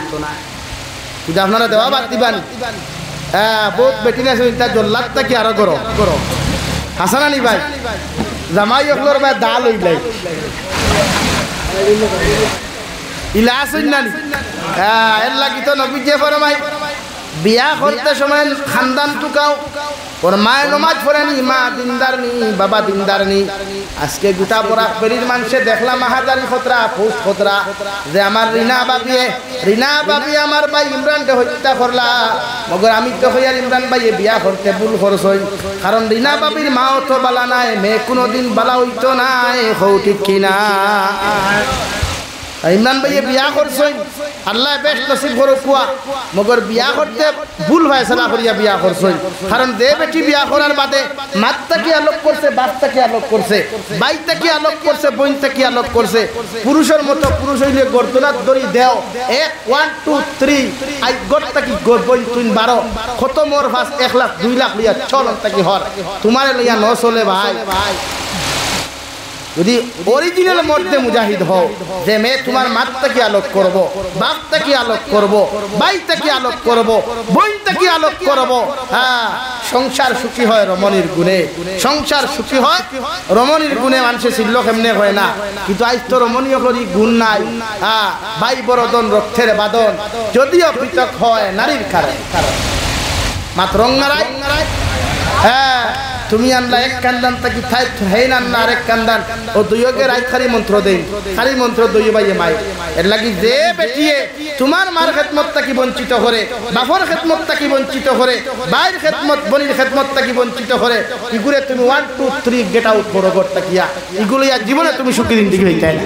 Speaker 1: যদি আপনারা দেওয়া বাদ দিবান হ্যাঁ বহুত বেটিন আছে তার জল্লাদ তাকি আরো করো হাসান আলী ভাই জামাই অকলোর ভাই দাল হইলাই ইলাস হইনানি হ্যাঁ এর লাগি তো নবী যে ফরমাই বিয়া করতে সময় খানদান টুকাও ওর মায়ের নমাজ পড়েনি মা দিনদার নি বাবা দিনদার নি আজকে গোটা পড়া ফেরির মানুষে দেখলাম মাহাজারি খতরা ফুস খতরা যে আমার রিনা বাবি আমার ভাই ইমরানকে হত্যা করলা মগর আমি তো হইয়ার ইমরান ভাইয়ে বিয়া করতে ভুল খরচ হই কারণ রিনা বাবির মাও তো বালা নাই মেয়ে কোনোদিন বালা হইতো নাই হৌ ঠিক কিনা ইমরান ভাইয়ে বিয়া করছেন আল্লাহ বেশ নসিব করো কুয়া মগর বিয়া করতে ভুল ফয়সালা করিয়া বিয়া করছেন কারণ যে বেটি বিয়া করার বাদে মাতটা কি আলোক করছে বাপটা কি আলোক করছে বাইটা কি আলোক করছে বইনটা কি আলোক করছে পুরুষের মতো পুরুষ হইলে গর্দনাত দড়ি দেও 1 2 3 আই গড়টা কি বইন তুই 12 কত মোর ফাস 1 লাখ 2 লাখ লিয়া চলনটা কি হর তোমারে লইয়া ন চলে ভাই যদি অরিজিনাল মর্দে মুজাহিদ হও যে মে তোমার মাতটা কি আলোক করব বাপটা কি আলোক করব বাইটা কি আলোক করব বইনটা কি আলোক করব হ্যাঁ সংসার সুখী হয় রমণীর গুণে সংসার সুখী হয় রমণীর গুণে মানুষে ছিল কেমনে হয় না কিন্তু আজ তো রমণীয় করি গুণ নাই হ্যাঁ ভাই বরদন রক্তের বাদন যদিও পৃথক হয় নারীর কারণ মাত্র রঙ্গারাই হ্যাঁ তুমি আনলা এক কান্দান তাকি থাই হেন আনলা আরেক কান্দান ও দুইকে রাই খালি মন্ত্র দেই খালি মন্ত্র দই বাইয়ে মাই এর লাগি যে বেটিয়ে তোমার মার খেদমত তাকি বঞ্চিত করে বাপর খেদমত তাকি বঞ্চিত করে বাইর খেদমত বনির খেদমত তাকি বঞ্চিত করে ইগুরে তুমি 1 2 3 গেট আউট করো গট তাকিয়া ইগুলো আর জীবনে তুমি সুখী জিন্দেগি হইতে না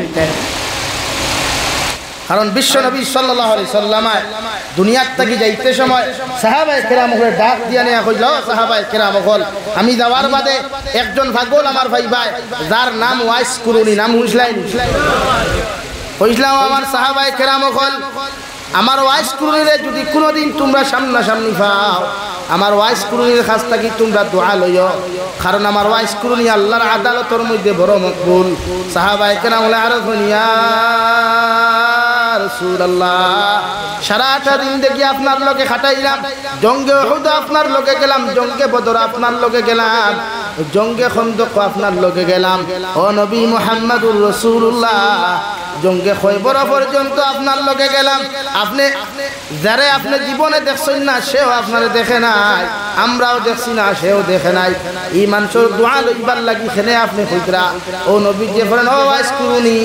Speaker 1: কারণ বিশ্ব নবী সাল্লাল্লাহু আলাইহি সাল্লাম দুনিয়ার থেকে যাইতে সময় সাহাবায়ে কেরামকে ডাক দিয়া নিয়া কইল সাহাবায়ে কেরামগল আমি যাওয়ার বাদে একজন পাগল আমার ভাই যার নাম ওয়াইস কুরুনি নাম কইলাম আমার সাহাবায়ে কেরামগল আমার ওয়াইস কুরুনিরে যদি কোনোদিন তোমরা সামনাসামনি পাও আমার ওয়াইস কুরুনির কাছ থেকে তোমরা দোয়া লইও কারণ আমার ওয়াইস কুরুনি আল্লাহর আদালতের মধ্যে বড় মকবুল সাহাবায়ে কেরামগল আর দুনিয়া রাসূলুল্লাহ সারাটা দিন দেখি আপনার লগে খাটাইলাম জঙ্গে উহুদ আপনার লগে গেলাম জঙ্গে বদর আপনার লগে গেলাম জঙ্গে খন্দক আপনার লগে গেলাম ও নবী মুহাম্মদুর রাসূলুল্লাহ জঙ্গে খয়বর পর্যন্ত আপনার লগে গেলাম আপনি যারে আপনি জীবনে দেখছেন না সেও আপনারে দেখে নাই আমরাও দেখছি না সেও দেখে নাই এই মানুষের দোয়া লইবার লাগি খেলে আপনি কইতরা ও নবী যে বলেন ও ওয়াইস কুরুনি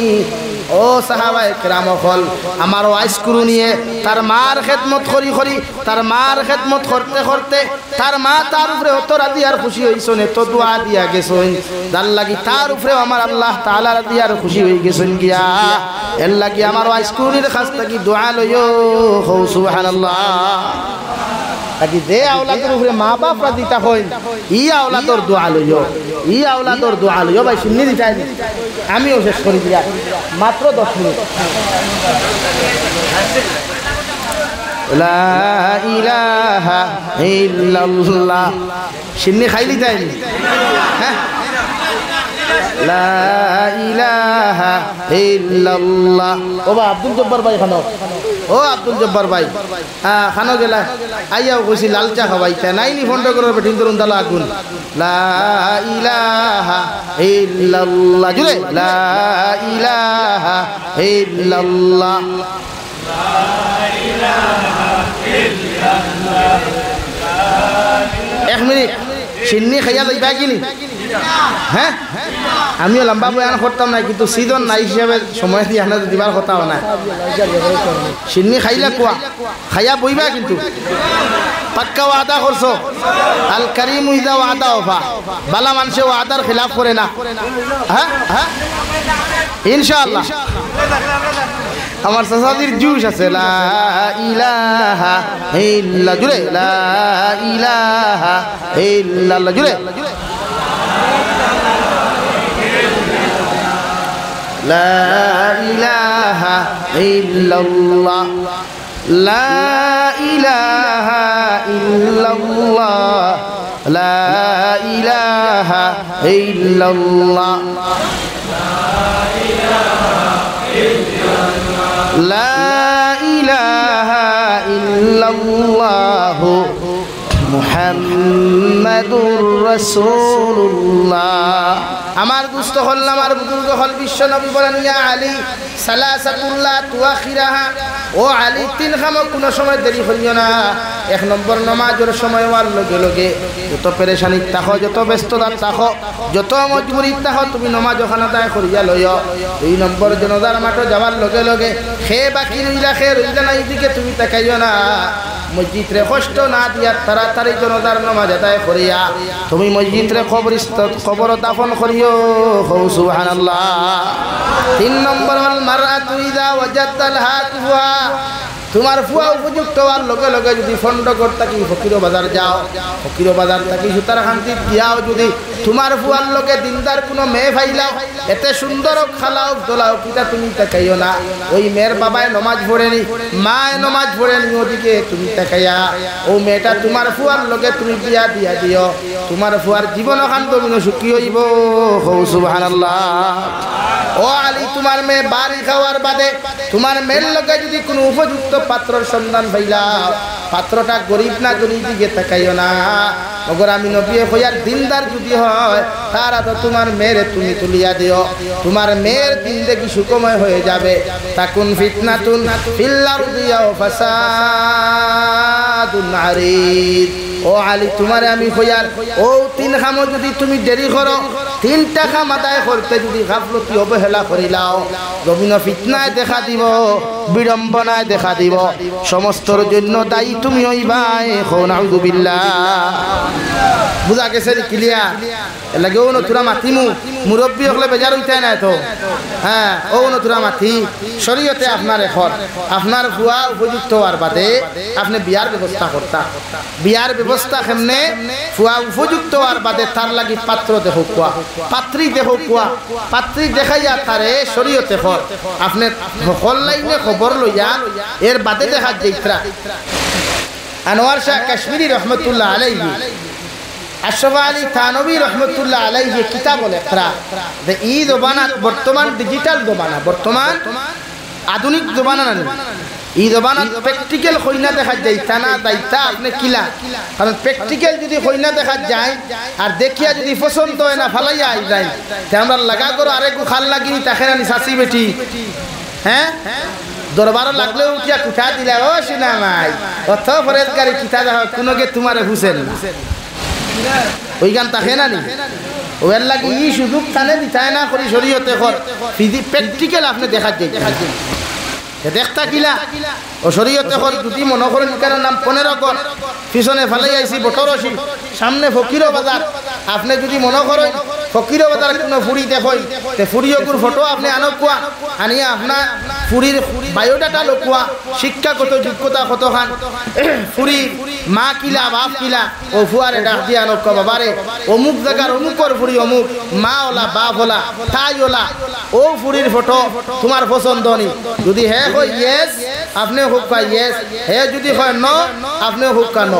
Speaker 1: ও সাহাবায়ে কেরাম হল আমার ওয়াইস কুরুনিয়ে তার মার খেদমত করি করি তার মার খেদমত করতে করতে তার মা তার উপরে অত রাজি আর খুশি হইছেন এত দোয়া দিয়া গেছেন যার লাগি তার উপরে আমার আল্লাহ তাআলা রাজি আর খুশি হই গেছেন গিয়া এর লাগি আমার ওয়াইস কুরুনির কাছ থেকে দোয়া লইও হো সুবহানাল্লাহ তাকি যে আওলাদের উপরে মা বাপ রাজিতা হইন ই আওলাদর দোয়া লইও ই আওলাদর দোয়া লইও ভাই শুনি দিতাই আমিও শেষ করি দিয়া মাত্র 10 মিনিট লা ইলাহা ইল্লাল্লাহ শুনি খাইলি তাই হ্যাঁ লা ইলাহা ইল্লাল্লাহ ও বা আব্দুল জব্বার ভাই খানো ও আব্দুল জব্বার ভাই হ্যাঁ খানো গেলা আইয়াও কইছি লাল চা খাওয়াইতা নাইনি ফোন করে বেঠিন ধরুন দালা আগুন লা ইলাহা ইল্লাল্লাহ জুড়ে লা ইলাহা ইল্লাল্লাহ লা ইলাহা ইল্লাল্লাহ 1 মিনিট চিন্নি খাইয়া যাইবা কিনি হ্যাঁ আমিও লম্বা বয়ান করতাম না কিন্তু সিজন নাই হিসাবে সময় দিয়ে আনা দিবার কথাও না চিন্নি খাইলা কুয়া খাইয়া বইবা কিন্তু পাক্কা ওয়াদা করছো আল করিম ইজা ওয়াদা ওফা বালা মানুষে ওয়াদার খিলাফ করে না হ্যাঁ হ্যাঁ ইনশাআল্লাহ আমার সাসাদির জুস আছে লা ইলাহা ইল্লা জুরে লা ইলাহা ইল্লাল্লাহ জুরে লা ইলাহা ইল্লাল্লাহ লা ইলাহা ইল্লাল্লাহ লা ইলাহা ইল্লাল্লাহ লা ইলাহা ইল্লাল্লাহ মুহাম্মাদুর রাসূলুল্লাহ আমার দুস্থ হল আমার বুজুর্গ হল বিশ্ব নবী বলেন ইয়া আলী সালাসাতুল্লাহ তুআখিরাহা ও আলী তিন খাম কোন সময় দেরি করিও না 1 নম্বর নামাজের সময় ওয়ার লগে লগে যত পেরেশানি থাকো যত ব্যস্ততা থাকো যত মজবুরি থাকো তুমি নামাজ ওখানে আদায় করিয়া লইও 2 নম্বর জনতার মাঠে যাওয়ার লগে লগে খে বাকি রইলা না এইদিকে তুমি তাকাইও না মসজিদ রে কষ্ট না দিয়া তাড়াতাড়ি জনতার নামাজ আদায় করিয়া তুমি মসজিদ রে কবর দাফন করিও সুবহানাল্লাহ। 3 নম্বর হল মারআতু ইযা ওয়াজাতাল হাকুয়া, তোমার ফুয়া উপযুক্ত হওয়ার লগে লগে যদি ফন্ড করতে কি ফকির বাজার যাও, ফকির বাজার থাকি সুতার খান্তি গিয়াও যদি তোমার ফুয়ার লগে দিনদার কোনো মেয়ে ফাইলাও, এতে সুন্দর খালাও দোলাও কিটা তুমি তাকাইও না। ওই মেয়ের বাবায় নমাজ পড়েনি, মায় নমাজ পড়েনি, ওদিকে তুমি তাকাইয়া ও মেয়েটা তোমার ফুয়ার লগে তুমি বিয়া দিয়া দিও, তোমার ফুয়ার জীবন খান তুমি সুখী হইব সুবহানাল্লাহ। ও আলী, তোমার মেয়ে বাড়ি খাওয়ার বাদে তোমার মেয়ের লগে যদি কোনো উপযুক্ত পাত্রর সন্ধান পাইলাও, পাত্রটা গরিব না গরিব দিকে তাকাইও না। অগর আমি নবী হইয়ার দিনদার যদি হয় তারা তো তোমার মেয়েরে তুমি তুলিয়া দিও, তোমার মেয়ের জিন্দেগি সুখময় হয়ে যাবে। তাকুন ফিতনাতুন ফিল আরদি ওয়া ফাসাদুন আরিদ। ও আলী, তোমারে আমি হইয়ার ও 3 খামো যদি তুমি দেরি করো, 3টা খাম আদায় করতে যদি গাফলতি অবহেলা করিলাও, রবিন ফিতনায় দেখা দিব, বিড়ম্বনায় দেখা দিব, সমস্তর জন্য দায়ী তুমি হইবাই নাউযুবিল্লাহ। বুঝা গেছে ক্লিয়ার? লাগে ও নতুরা মাতিমু মুরব্বী হলে বেজার হইতে না তো। হ্যাঁ, ও নতুরা মাতি শরীয়তে আপনার এখন আপনার ভুয়া উপযুক্ত হওয়ার বাদে আপনি বিয়ার ব্যবস্থা করতা। বিয়ার ব্যবস্থা কেমনে? ভুয়া উপযুক্ত হওয়ার বাদে তার লাগি পাত্র দেহ কুয়া, পাত্রী দেহ কুয়া, পাত্রী দেখাইয়া তারে শরীয়তে হর আপনি হল লাইনে খবর লইয়া এর বাদে দেখা যাইত্রা। আনোয়ার শাহ কাশ্মীরি রহমতুল্লাহ আলাইহি, আশরাফ আলী থানবী রহমতুল্লাহ আলাইহি কিতাব লেখরা যে এই জমানা বর্তমান ডিজিটাল জমানা, বর্তমান আধুনিক জমানা না, এই জমানা প্র্যাকটিক্যাল হইনা দেখা যায় তা না দায়িত্ব আপনি কিলা। কারণ প্র্যাকটিক্যাল যদি হইনা দেখা যায় আর দেখিয়া যদি পছন্দ হয় না ফালাইয়া আই যায়, তে আমরা লাগা করো আরেক খাল লাগিনি তাকে না শাশি বেটি। হ্যাঁ, দরবার লাগলেও উঠিয়া কুঠা দিলা ও সিনা মাই অর্থ ফরেজগারি কিতা দেখা কোনোকে তোমার হুসেন ওই গান তাকে না নি ওর লাগে ই সুযোগ তানে দিতাই না করি শরীয়তে কর প্র্যাকটিক্যাল আপনি দেখা যায় দেখতা কিলা ও শরীয়তে কর যদি মনে করেন কারণ নাম 15 কর পিছনে ফালাই আইছি বটরসি সামনে ফকির বাজার, আপনি যদি মনে করেন ফকির বাজার কোনো ফুড়ি দেখই তে ফুড়িওকুর ফটো আপনি আনকুয়া আনিয়া আপনার ফুড়ির বায়োডাটা লোকুয়া, শিক্ষাগত যোগ্যতা কতখান, ফুড়ি মা কিলা বাপ কিলা ও ফুয়ারে ডাক দিয়ে আনক বাবারে অমুক জায়গার অমুকর ফুড়ি অমুক মা ওলা বাপ ওলা তাই ওলা ও ফুড়ির ফটো তোমার পছন্দ নি। যদি হ্যাঁ হয় ইয়েস আপনি হোক কা ইয়েস, হে যদি হয় ন আপনি হোক কা ন।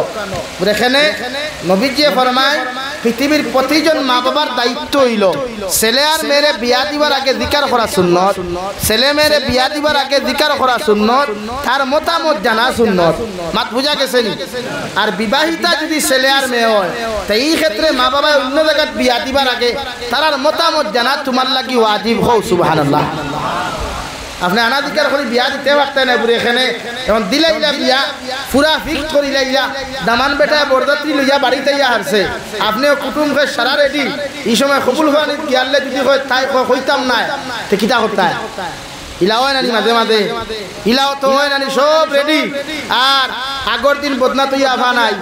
Speaker 1: এখানে নবীজি ফরমায় পৃথিবীর প্রতিজন মা বাবার দায়িত্ব হইল ছেলে আর মেয়েরে বিয়া দিবার আগে জিকার করা সুন্নত, ছেলে মেয়েরে বিয়া দিবার আগে জিকার করা সুন্নত, তার মতামত জানা সুন্নত। মাত বুঝা গেছে নি? আর বিবাহিতা যদি ছেলে আর মেয়ে হয় তো এই ক্ষেত্রে মা বাবা অন্য জায়গায় বিয়া দিবার আগে তার মতামত জানা তোমার লাগি ওয়াজিব হও সুবহানাল্লাহ। আপনি আনাধিকার করে বিয়া দিতে পারতেন না পুরো এখানে এখন দিলাইলা বিয়া পুরা ফিক্স করি লাইলা দামান বেটা বরযাত্রী লইয়া বাড়িতে ইয়া হারছে, আপনিও কুটুমকে সারা রেডি এই সময় কবুল হওয়ানি গিয়ালে যদি হয় তাই হইতাম না তো কিতা করতায় ইলা হয় নানি মাঝে মাঝে ইলাও তো হয় নানি সব রেডি। আর আগর দিন বদনা তো ইয়া নাই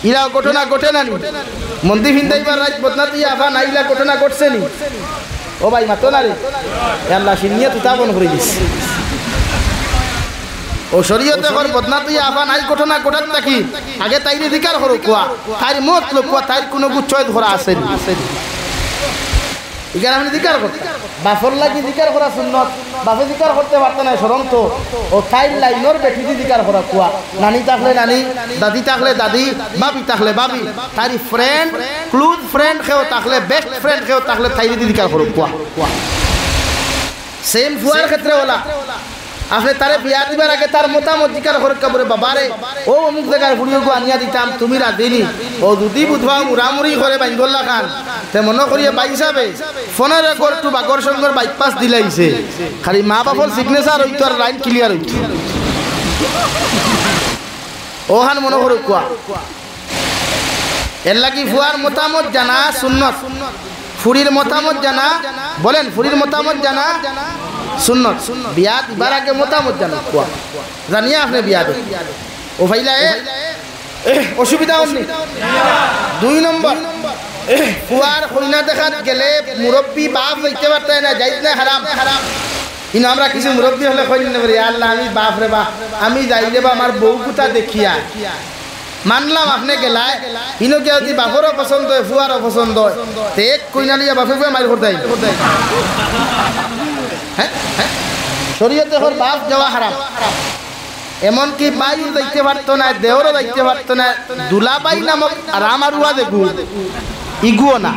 Speaker 1: ইলাও ঘটনা ঘটে নানি মন্দির হিন্দাইবার রাত বদনা তো ইয়া নাই, ইলা ঘটনা ঘটছে নি ও ভাই মাতো না রে আল্লাহ সিনিয়া তুই তাবন করে দিস ও শরীয়তে কর বদনা তুই আফা নাই ঘটনা ঘটাত থাকি আগে তাইরে জিকার করো কুয়া তাইর মত লোক কুয়া তাইর কোনো গুচ্ছয় ধরা আছে এখানে আপনি জিকার করতে বাফর লাগি জিকার করা সুন্নত, বাফে জিকার করতে পারতো না সরম তো ও তাইর লাইনর বেটি জিকার করা কুয়া, নানি থাকলে নানি, দাদি থাকলে দাদি, বাবি থাকলে বাবি, তাই ফ্রেন্ড ক্লোজ ফ্রেন্ড কেউ থাকলে বেস্ট ফ্রেন্ড কেউ থাকলে তাই জিকার করো কুয়া। সেম ফুয়ার ক্ষেত্রে ওলা আপনি তারে বিয়া দিবার আগে তার মতামত জিকার করে কাবরে বাবারে ও অমুক জায়গার ফুড়িও আনিয়া দিতাম তুমি রাধিনি ও যদি বুধবা মুরামুরি করে বাইঙ্গল্লা খান তে মনে করিয়ে বাই হিসাবে ফোনের রেকর্ড টু বাগর সঙ্গর বাইপাস দিলাইছে খালি মা বাবার সিগনেচার হইতো আর লাইন ক্লিয়ার হইতো ওহান মনে করো কুয়া। এর লাগি ফুয়ার মতামত জানা সুন্নত, ফুড়ির মতামত জানা, বলেন ফুড়ির মতামত জানা সুন্নত বিয়া দিবার আগে মতামত জানো কোয়া জানিয়া আপনি বিয়া দেন ও ভাইলা অসুবিধা হয়নি 2 নম্বর কুয়ার কইনা দেখাত গেলে মুরব্বী বাপ যাইতে পারতে না যাইত না হারাম কিন্তু আমরা কিছু মুরব্বী হলে কইলেন না আল্লাহ আমি বাপ রে বাপ আমি যাইলে বা আমার বউ কুতা দেখিয়া মানলাম আপনি গেলায় ইনো কে যদি বাপরও পছন্দ হয় ফুয়ারও পছন্দ হয় তে কইনা লিয়া বাপে ফুয়া মাইর করতে হ্যাঁ শরীয়তে হর বাপ যাওয়া হারাম এমনকি বাইও যাইতে পারতো না দেওরও যাইতে পারতো না দুলাবাই নামক রাম আর উয়া দেখু ইগুও না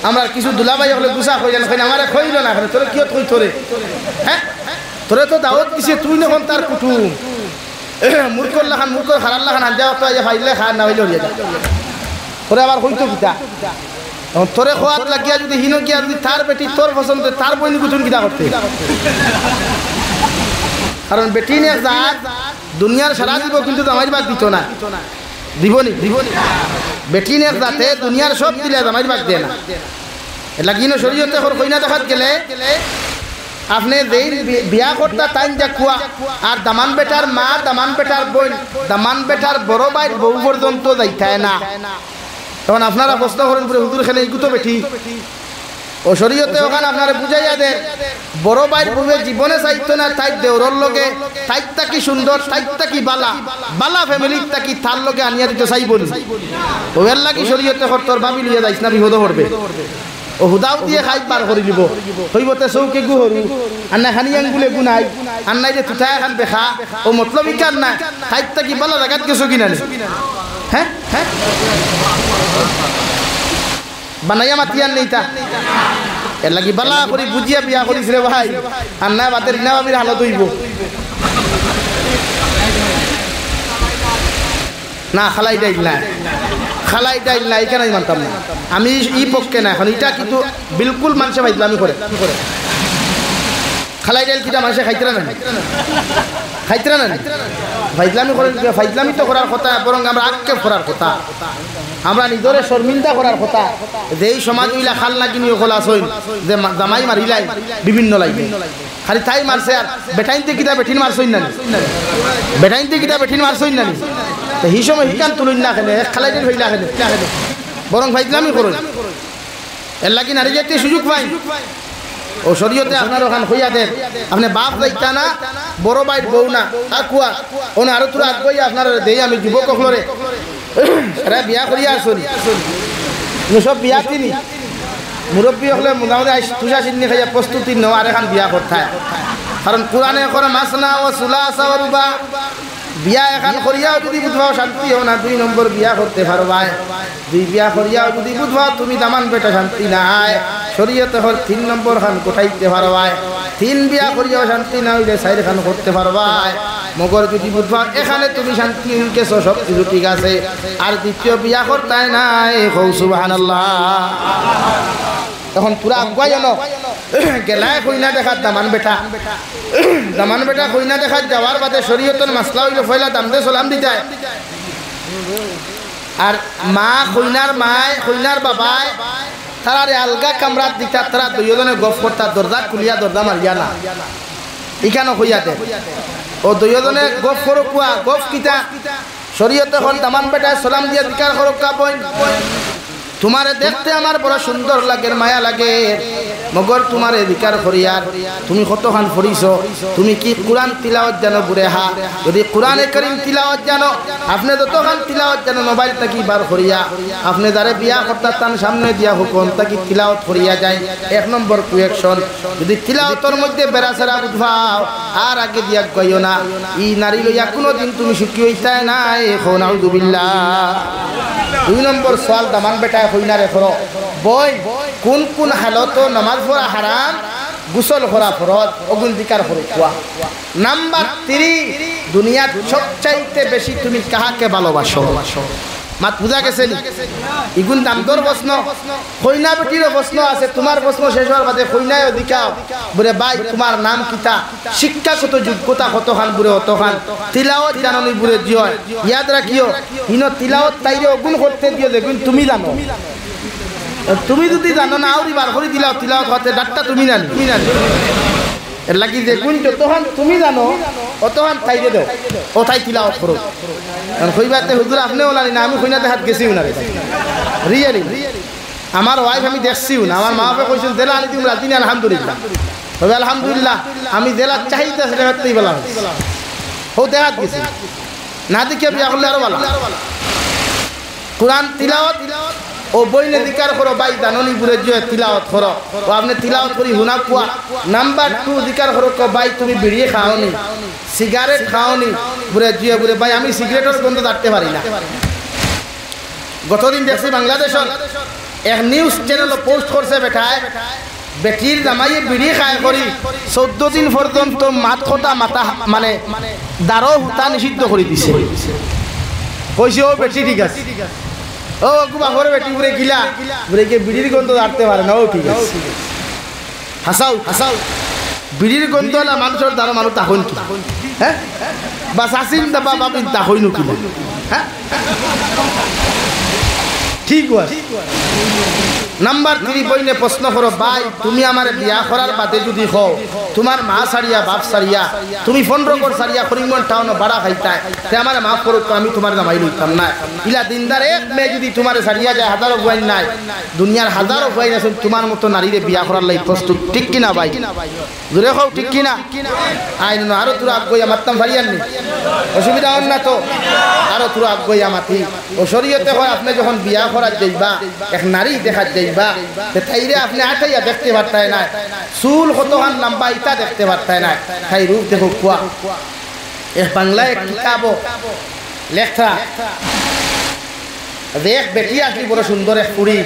Speaker 1: আমরা কিছু দুলাবাই হলে গুসা কইলেন কইনা আমারে কইল না তোর কিয়ত কই তোরে হ্যাঁ তোরে তো দাওয়াত দিছে তুই নখন তার কুটুম মূর্খর লাখান মূর্খর খারার লাখান আনজা তো ফাইলে খা না হইলে হইয়া যায় তোরে আবার কইতো কিতা তোরে খোয়াত লাগিয়া যদি হিনো গিয়া যদি তার বেটি তোর পছন্দ তার বইনি কুটুম কিতা করতে কারণ বেটি নিয়ে জাত দুনিয়ার সারা দিব কিন্তু জামাই বাগ দিত না দিবনি বেটি নিয়ে জাতে দুনিয়ার সব দিলে জামাই বাগ দেয় না এটা কিনো শরীয়তে কইনা দেখাত গেলে আপনি যেই বিয়া করতা তাই যা কুয়া আর দামান বেটার মা দামান বেটার বোন দামান বেটার বড় ভাই বউ পর্যন্ত যাইতায় না তখন আপনারা প্রশ্ন করেন পুরো হুজুর খেলে ইগুতো বেটি ও শরীয়তে ওখানে আপনারা বুঝাইয়া দে বড় ভাইয়ের বউয়ে জীবনে চাইতো না তাই দেওরর লগে তাইতা কি সুন্দর তাইতা কি বালা ফ্যামিলির তাকি তার লগে আনিয়া দিতে চাইব না ও এর লাগি শরীয়তে তোর ভাবি লিয়া যাইস না বিপদ পড়বে ও হুদাও দিয়ে খাই পার করে দিব হইবতে চৌকে গুহরু আন্না খানি আঙ্গুলে গুনাই আন্নাই যে তুঠাই খান বেখা ও মতলব ইকার না তাইতা কি বালা জায়গাত গেছো কিনা হ্যাঁ হ্যাঁ বানাইয়া মাতিয়ার নেইতা এর লাগি বালা করে বুঝিয়া বিয়া করিস রে ভাই আর না বাতের ইনা বাবির হালত হইব না খালাই ডাইল না এখানে মানতাম না আমি ই পক্ষে না এখন এটা কিন্তু বিলকুল মানুষে ফাইজলামি করে খালাই ডাইল কিটা মানুষে খাইতরা না ফাইজলামি করে ফাইজলামি তো করার কথা বরং আমরা আক্ষেপ করার কথা আমরা নিজরে শর্মিন্দা করার কথা যে এই সমাজ উইলা খাল নাকিনি ওখলা আসইন যে জামাই মারিলাই বিভিন্ন লাইবে খালি তাই মারছে আর বেটাইনতে কিটা বেঠিন মারছইন না বেটাইনতে কিটা বেঠিন মারছইন না তো এই সময় হিকান তুলুন না খেলে এক খালাই দিন হইলা খেলে বরং ফাইজলামি করুন এর লাগি নারী যাইতে সুযোগ পাই ও শরীয়তে আপনার ওখান হইয়া দেন আপনি বাপ যাইতা না বড় ভাইয়ের বউ না কুয়া ওনা আরো তোরা আগে আপনার দেই আমি যুবক হলরে এরা বিয়া করিয়া আসুন সব বিয়া তিনি মুরব্বী হলে মোটামুটি তুষা চিনি খাইয়া প্রস্তুতি নেওয়া আর এখন বিয়া করতে কারণ কোরআনে করে মাস না ও চুলা চাওয়া বিয়া এখন করিয়াও যদি বুধবাও শান্তি হও না 2 নম্বর বিয়া করতে পারবাই 2 বিয়া করিয়াও যদি বুধবাও তুমি দামান বেটা শান্তি নাই শরীয়তে হল 3 নম্বর খান কোঠাইতে পারবাই 3 বিয়া করিয়াও শান্তি না হইলে 4 খান করতে পারবাই মগর যদি বুধবাও এখানে তুমি শান্তি কেছো সব কিছু ঠিক আছে আর দ্বিতীয় বিয়া করতে নাই কও সুবহানাল্লাহ তখন পুরা আগুয়া জানো গেলায় কইনা দেখাত দামান বেটা কইনা দেখাত যাওয়ার বাদে শরীয়তের মাসলা হইল ফয়লা দামদে সালাম দিতায় আর মা কইনার বাবায় তারা আলগা কামরাত দিতা তারা দুইজনে গফ করতা দরজা খুলিয়া দরজা মারিয়া না এখানে হইয়া দে ও দুইজনে গফ করো কুয়া গফ কিতা শরীয়তে হল দামান বেটায় সালাম দিয়া দিকার করো কা বই তোমারে দেখতে আমার বড় সুন্দর লাগে মায়া লাগে মগর তোমার অধিকার করিয়ার তুমি কতখান পড়িছ তুমি কি কোরআন তিলাওয়াত জানো বুড়ে হা যদি কোরআনে কারীম তিলাওয়াত জানো আপনি যতখান তিলাওয়াত জানো মোবাইল থাকি বার করিয়া আপনি যারে বিয়া করতে তার সামনে দিয়া হুকুম তাকি তিলাওয়াত করিয়া যায় 1 নম্বর কুয়েকশন যদি তিলাওয়াতের মধ্যে বেরাসেরা উঠবাও আর আগে দিয়া কইও না ই নারী লইয়া কোনোদিন তুমি সুখী হইতা না এখন আউযুবিল্লাহ 2 নম্বর সওয়াল দামান বেটা হইনারে করো বই কোন হালত নামাজ পড়া হারাম গোসল করা ফরজ অগুন দিকার করো কোয়া নাম্বার 3 দুনিয়ার সবচাইতে বেশি তুমি কাহাকে ভালোবাসো মাত বুঝা গেছে ইগুন দামদর প্রশ্ন কইনা বেটিরও প্রশ্ন আছে তোমার প্রশ্ন শেষ হওয়ার বাদে কইনায় অধিকার বলে ভাই তোমার নাম কিতা শিক্ষাগত যোগ্যতা কতখান বুড়ে অতখান তিলাওয়াত জাননি বুড়ে জিয় ইয়াদ রাখিও হিনো তিলাওয়াত তাইরে অগুন করতে দিও দেখুন তুমি জানো তুমি যদি জানো না আউরি বার করে দিলাও তিলাওয়াত হতে ডাক্তার তুমি জানি এর লাগি যে কোন যতক্ষণ তুমি জানো অতক্ষণ তাইরে দাও ও তাই তিলাওয়াত করো কারণ কইবাতে হুজুর আপনি ওলানি না আমি কইনাতে হাত গেছিও না রিয়েলি আমার ওয়াইফ আমি দেখছিও না আমার মা বাবা কইছেন জেলা আনি তুমি রাজি না আলহামদুলিল্লাহ তবে আলহামদুলিল্লাহ আমি জেলা চাইতে সেটা করতেই বলা হো দেখাত গেছি না দেখে বিয়া করলে আরো ভালো কোরআন তিলাওয়াত ও বইলে দিকার করো বাই দাননি বুড়ে যে তিলাওয়াত করো ও আপনি তিলাওয়াত করি হুনা কুয়া নাম্বার 2 দিকার করো কো বাই তুমি বিড়ি খাওনি সিগারেট খাওনি বুড়ে যে বুড়ে ভাই আমি সিগারেটের গন্ধ ছাড়তে পারি না গতদিন দেখছি বাংলাদেশের এক নিউজ চ্যানেল পোস্ট করছে বেটায় বেটির জামাইয়ে বিড়ি খায় করি 14 দিন পর্যন্ত মাথা মানে দারো হুতা নিষিদ্ধ করে দিছে কইছে ও বেটি ঠিক আছে ও কুবা ঘরে বেটি পুরে গিলা পুরে কে বিড়ির গন্ধ ছাড়তে পারে না ও ঠিক আছে হাসাও বিড়ির গন্ধ না মানুষের দ্বারা মানুষ তাহন কি হ্যাঁ বা সাসিন দাবা বাবিন তাহইনু কি হ্যাঁ ঠিক আছে নাম্বার 3 বইনে প্রশ্ন করো ভাই তুমি আমারে বিয়া করার বাদে যদি হও তোমার মা সারিয়া বাপ সারিয়া তুমি 15 কর সারিয়া করিমগঞ্জ টাউন ভাড়া খাইতাই তে আমারে মাফ করো আমি তোমার জামাই লইতাম না ইলা দিনদার এক মেয়ে যদি তোমারে সারিয়া যায় হাজারো গুয়াইন নাই দুনিয়ার হাজারো গুয়াইন আছে তোমার মতো নারীরে বিয়া করার লাগি প্রস্তুত ঠিক কি না ভাই জোরে কও ঠিক কি না আইন না আরো তুরা আগুয়া মাততাম ফারিয়ান নি অসুবিধা হন না তো আরো তুরা আগুয়া মাতি ও শরীয়তে হয় আপনি যখন বিয়া করার যাইবা এক নারী দেখা যাইবা তাইরে আপনি আটাইয়া দেখতে পারতাই না চুল কতখান লম্বা ইটা দেখতে পারতাই না তাই রূপ দেখো কুয়া এক বাংলায় কিতাব লেখা দেখ বেটি আসলি বড় সুন্দর এক ফুড়ি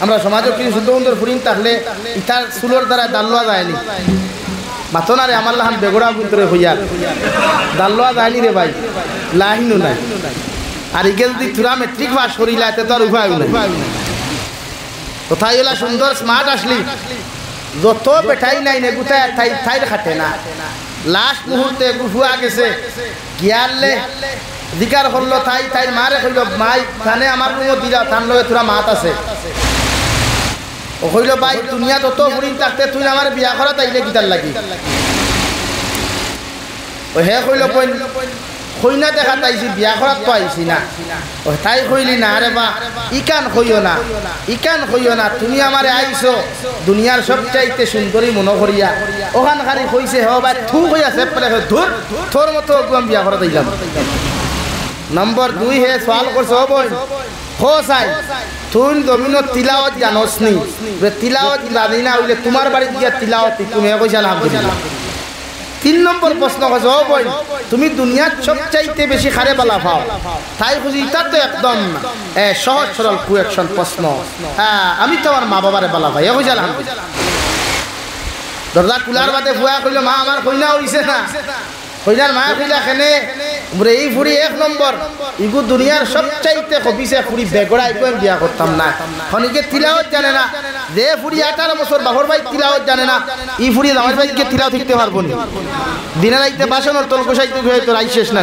Speaker 1: আমরা সমাজে কি সুন্দর সুন্দর ফুড়ি তাহলে ইটার চুলোর দ্বারা দাল্লোয়া যায়নি মাথনারে আমার লাহান বেগড়া ভিতরে হইয়া দাল্লোয়া যায়নি রে ভাই লাহিনও নাই আর ইগেল দি তুরা মেট্রিক পাস করিলা এতে তো আর উপায় নাই কোথায় এলা সুন্দর স্মার্ট আসলি যত বেটাই নাই নে গুতায় থাইর খাটে না লাস্ট মুহূর্তে গুফুয়া গেছে গিয়ারলে দিকার করলো তাই মারে কইল মাই থানে আমার রুমত দিলা থান লগে তোরা মাত আছে ও কইল ভাই দুনিয়া তত ফুরিন থাকতে তুই আমার বিয়া করা তাইলে গিটার লাগি ও হে কইল কইনা দেখা তাইছি বিয়া করাত তো আইছি না ও তাই কইলি না আরে বা ইকান কইও না তুমি আমারে আইছো দুনিয়ার সবচাইতে সুন্দরী মনে করিয়া ওখান খালি কইছে হ ভাই থু কইয়া সেপ করে ধুর তোর মতো একদম বিয়া করা দিলাম নম্বর 2 হে সওয়াল করছ ও বই হো সাই তুই জমিনো তিলাওয়াত জানোস নি তিলাওয়াত জানি না হইলে তোমার বাড়ি গিয়া তিলাওয়াত তুমি কইছা আলহামদুলিল্লাহ 3 নম্বর প্রশ্ন করছো ও বই তুমি দুনিয়ার সবচাইতে বেশি খারে বালা পাও তাই খুঁজি এটা তো একদম সহজ সরল কুয়েকশন প্রশ্ন হ্যাঁ আমি তো আমার মা বাবারে বালা পাই কইছা আলহামদুলিল্লাহ দরজা কুলার বাদে ফুয়া কইলো মা আমার কইনা হইছে না কইনার মা কইলা কেনে বলে এই ফুড়ি 1 নম্বর ইগু দুনিয়ার সবচাইতে কবিছে ফুড়ি বেগড়াই কই বিয়া করতাম না খনিকে তিলাওয়াত জানে না যে ফুড়ি 18 বছর বাহর ভাই তিলাওয়াত জানে না এই ফুড়ি আমার ভাই কে তিলাওয়াত শিখতে পারবো না দিনে রাইতে বাসনের তল কষাইতে গই তো রাই শেষ না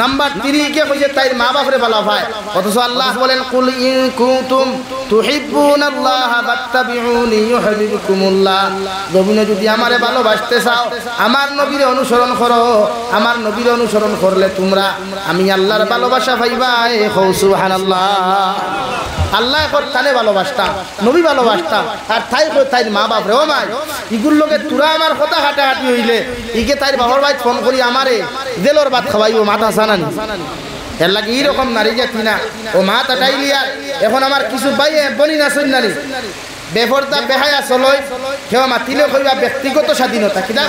Speaker 1: নাম্বার 3 কে কইছে তাই মা বাপরে ভালো ভাই অথচ আল্লাহ বলেন কুল ইন কুনতুম তুহিব্বুনাল্লাহা ফাত্তাবিউনি ইউহিব্বুকুমুল্লাহ জমিনে যদি আমারে ভালোবাসতে চাও আমার নবীরে অনুসরণ করো আমার নবীরে অনুসরণ করলে তোমরা আমি আল্লাহর ভালোবাসা পাইবা কও সুবহানাল্লাহ আল্লাহ করতানে ভালোবাসতা নবী ভালোবাসতা আর তাই মা বাপ রে ও মা ইগুর লগে তোরা আমার কথা হাঁটাহাঁটি হইলে ইকে তাই বাবার ভাই ফোন করি আমারে জেলর ভাত খাওয়াইবো মাথা সানানি এর লাগে এইরকম নারী জাতি না ও মা তাটাইলি আর এখন আমার কিছু ভাই বনি না শুননানি বেফরদা বেহায়া চলই কেউ মাতিলে কইবা ব্যক্তিগত স্বাধীনতা কিনা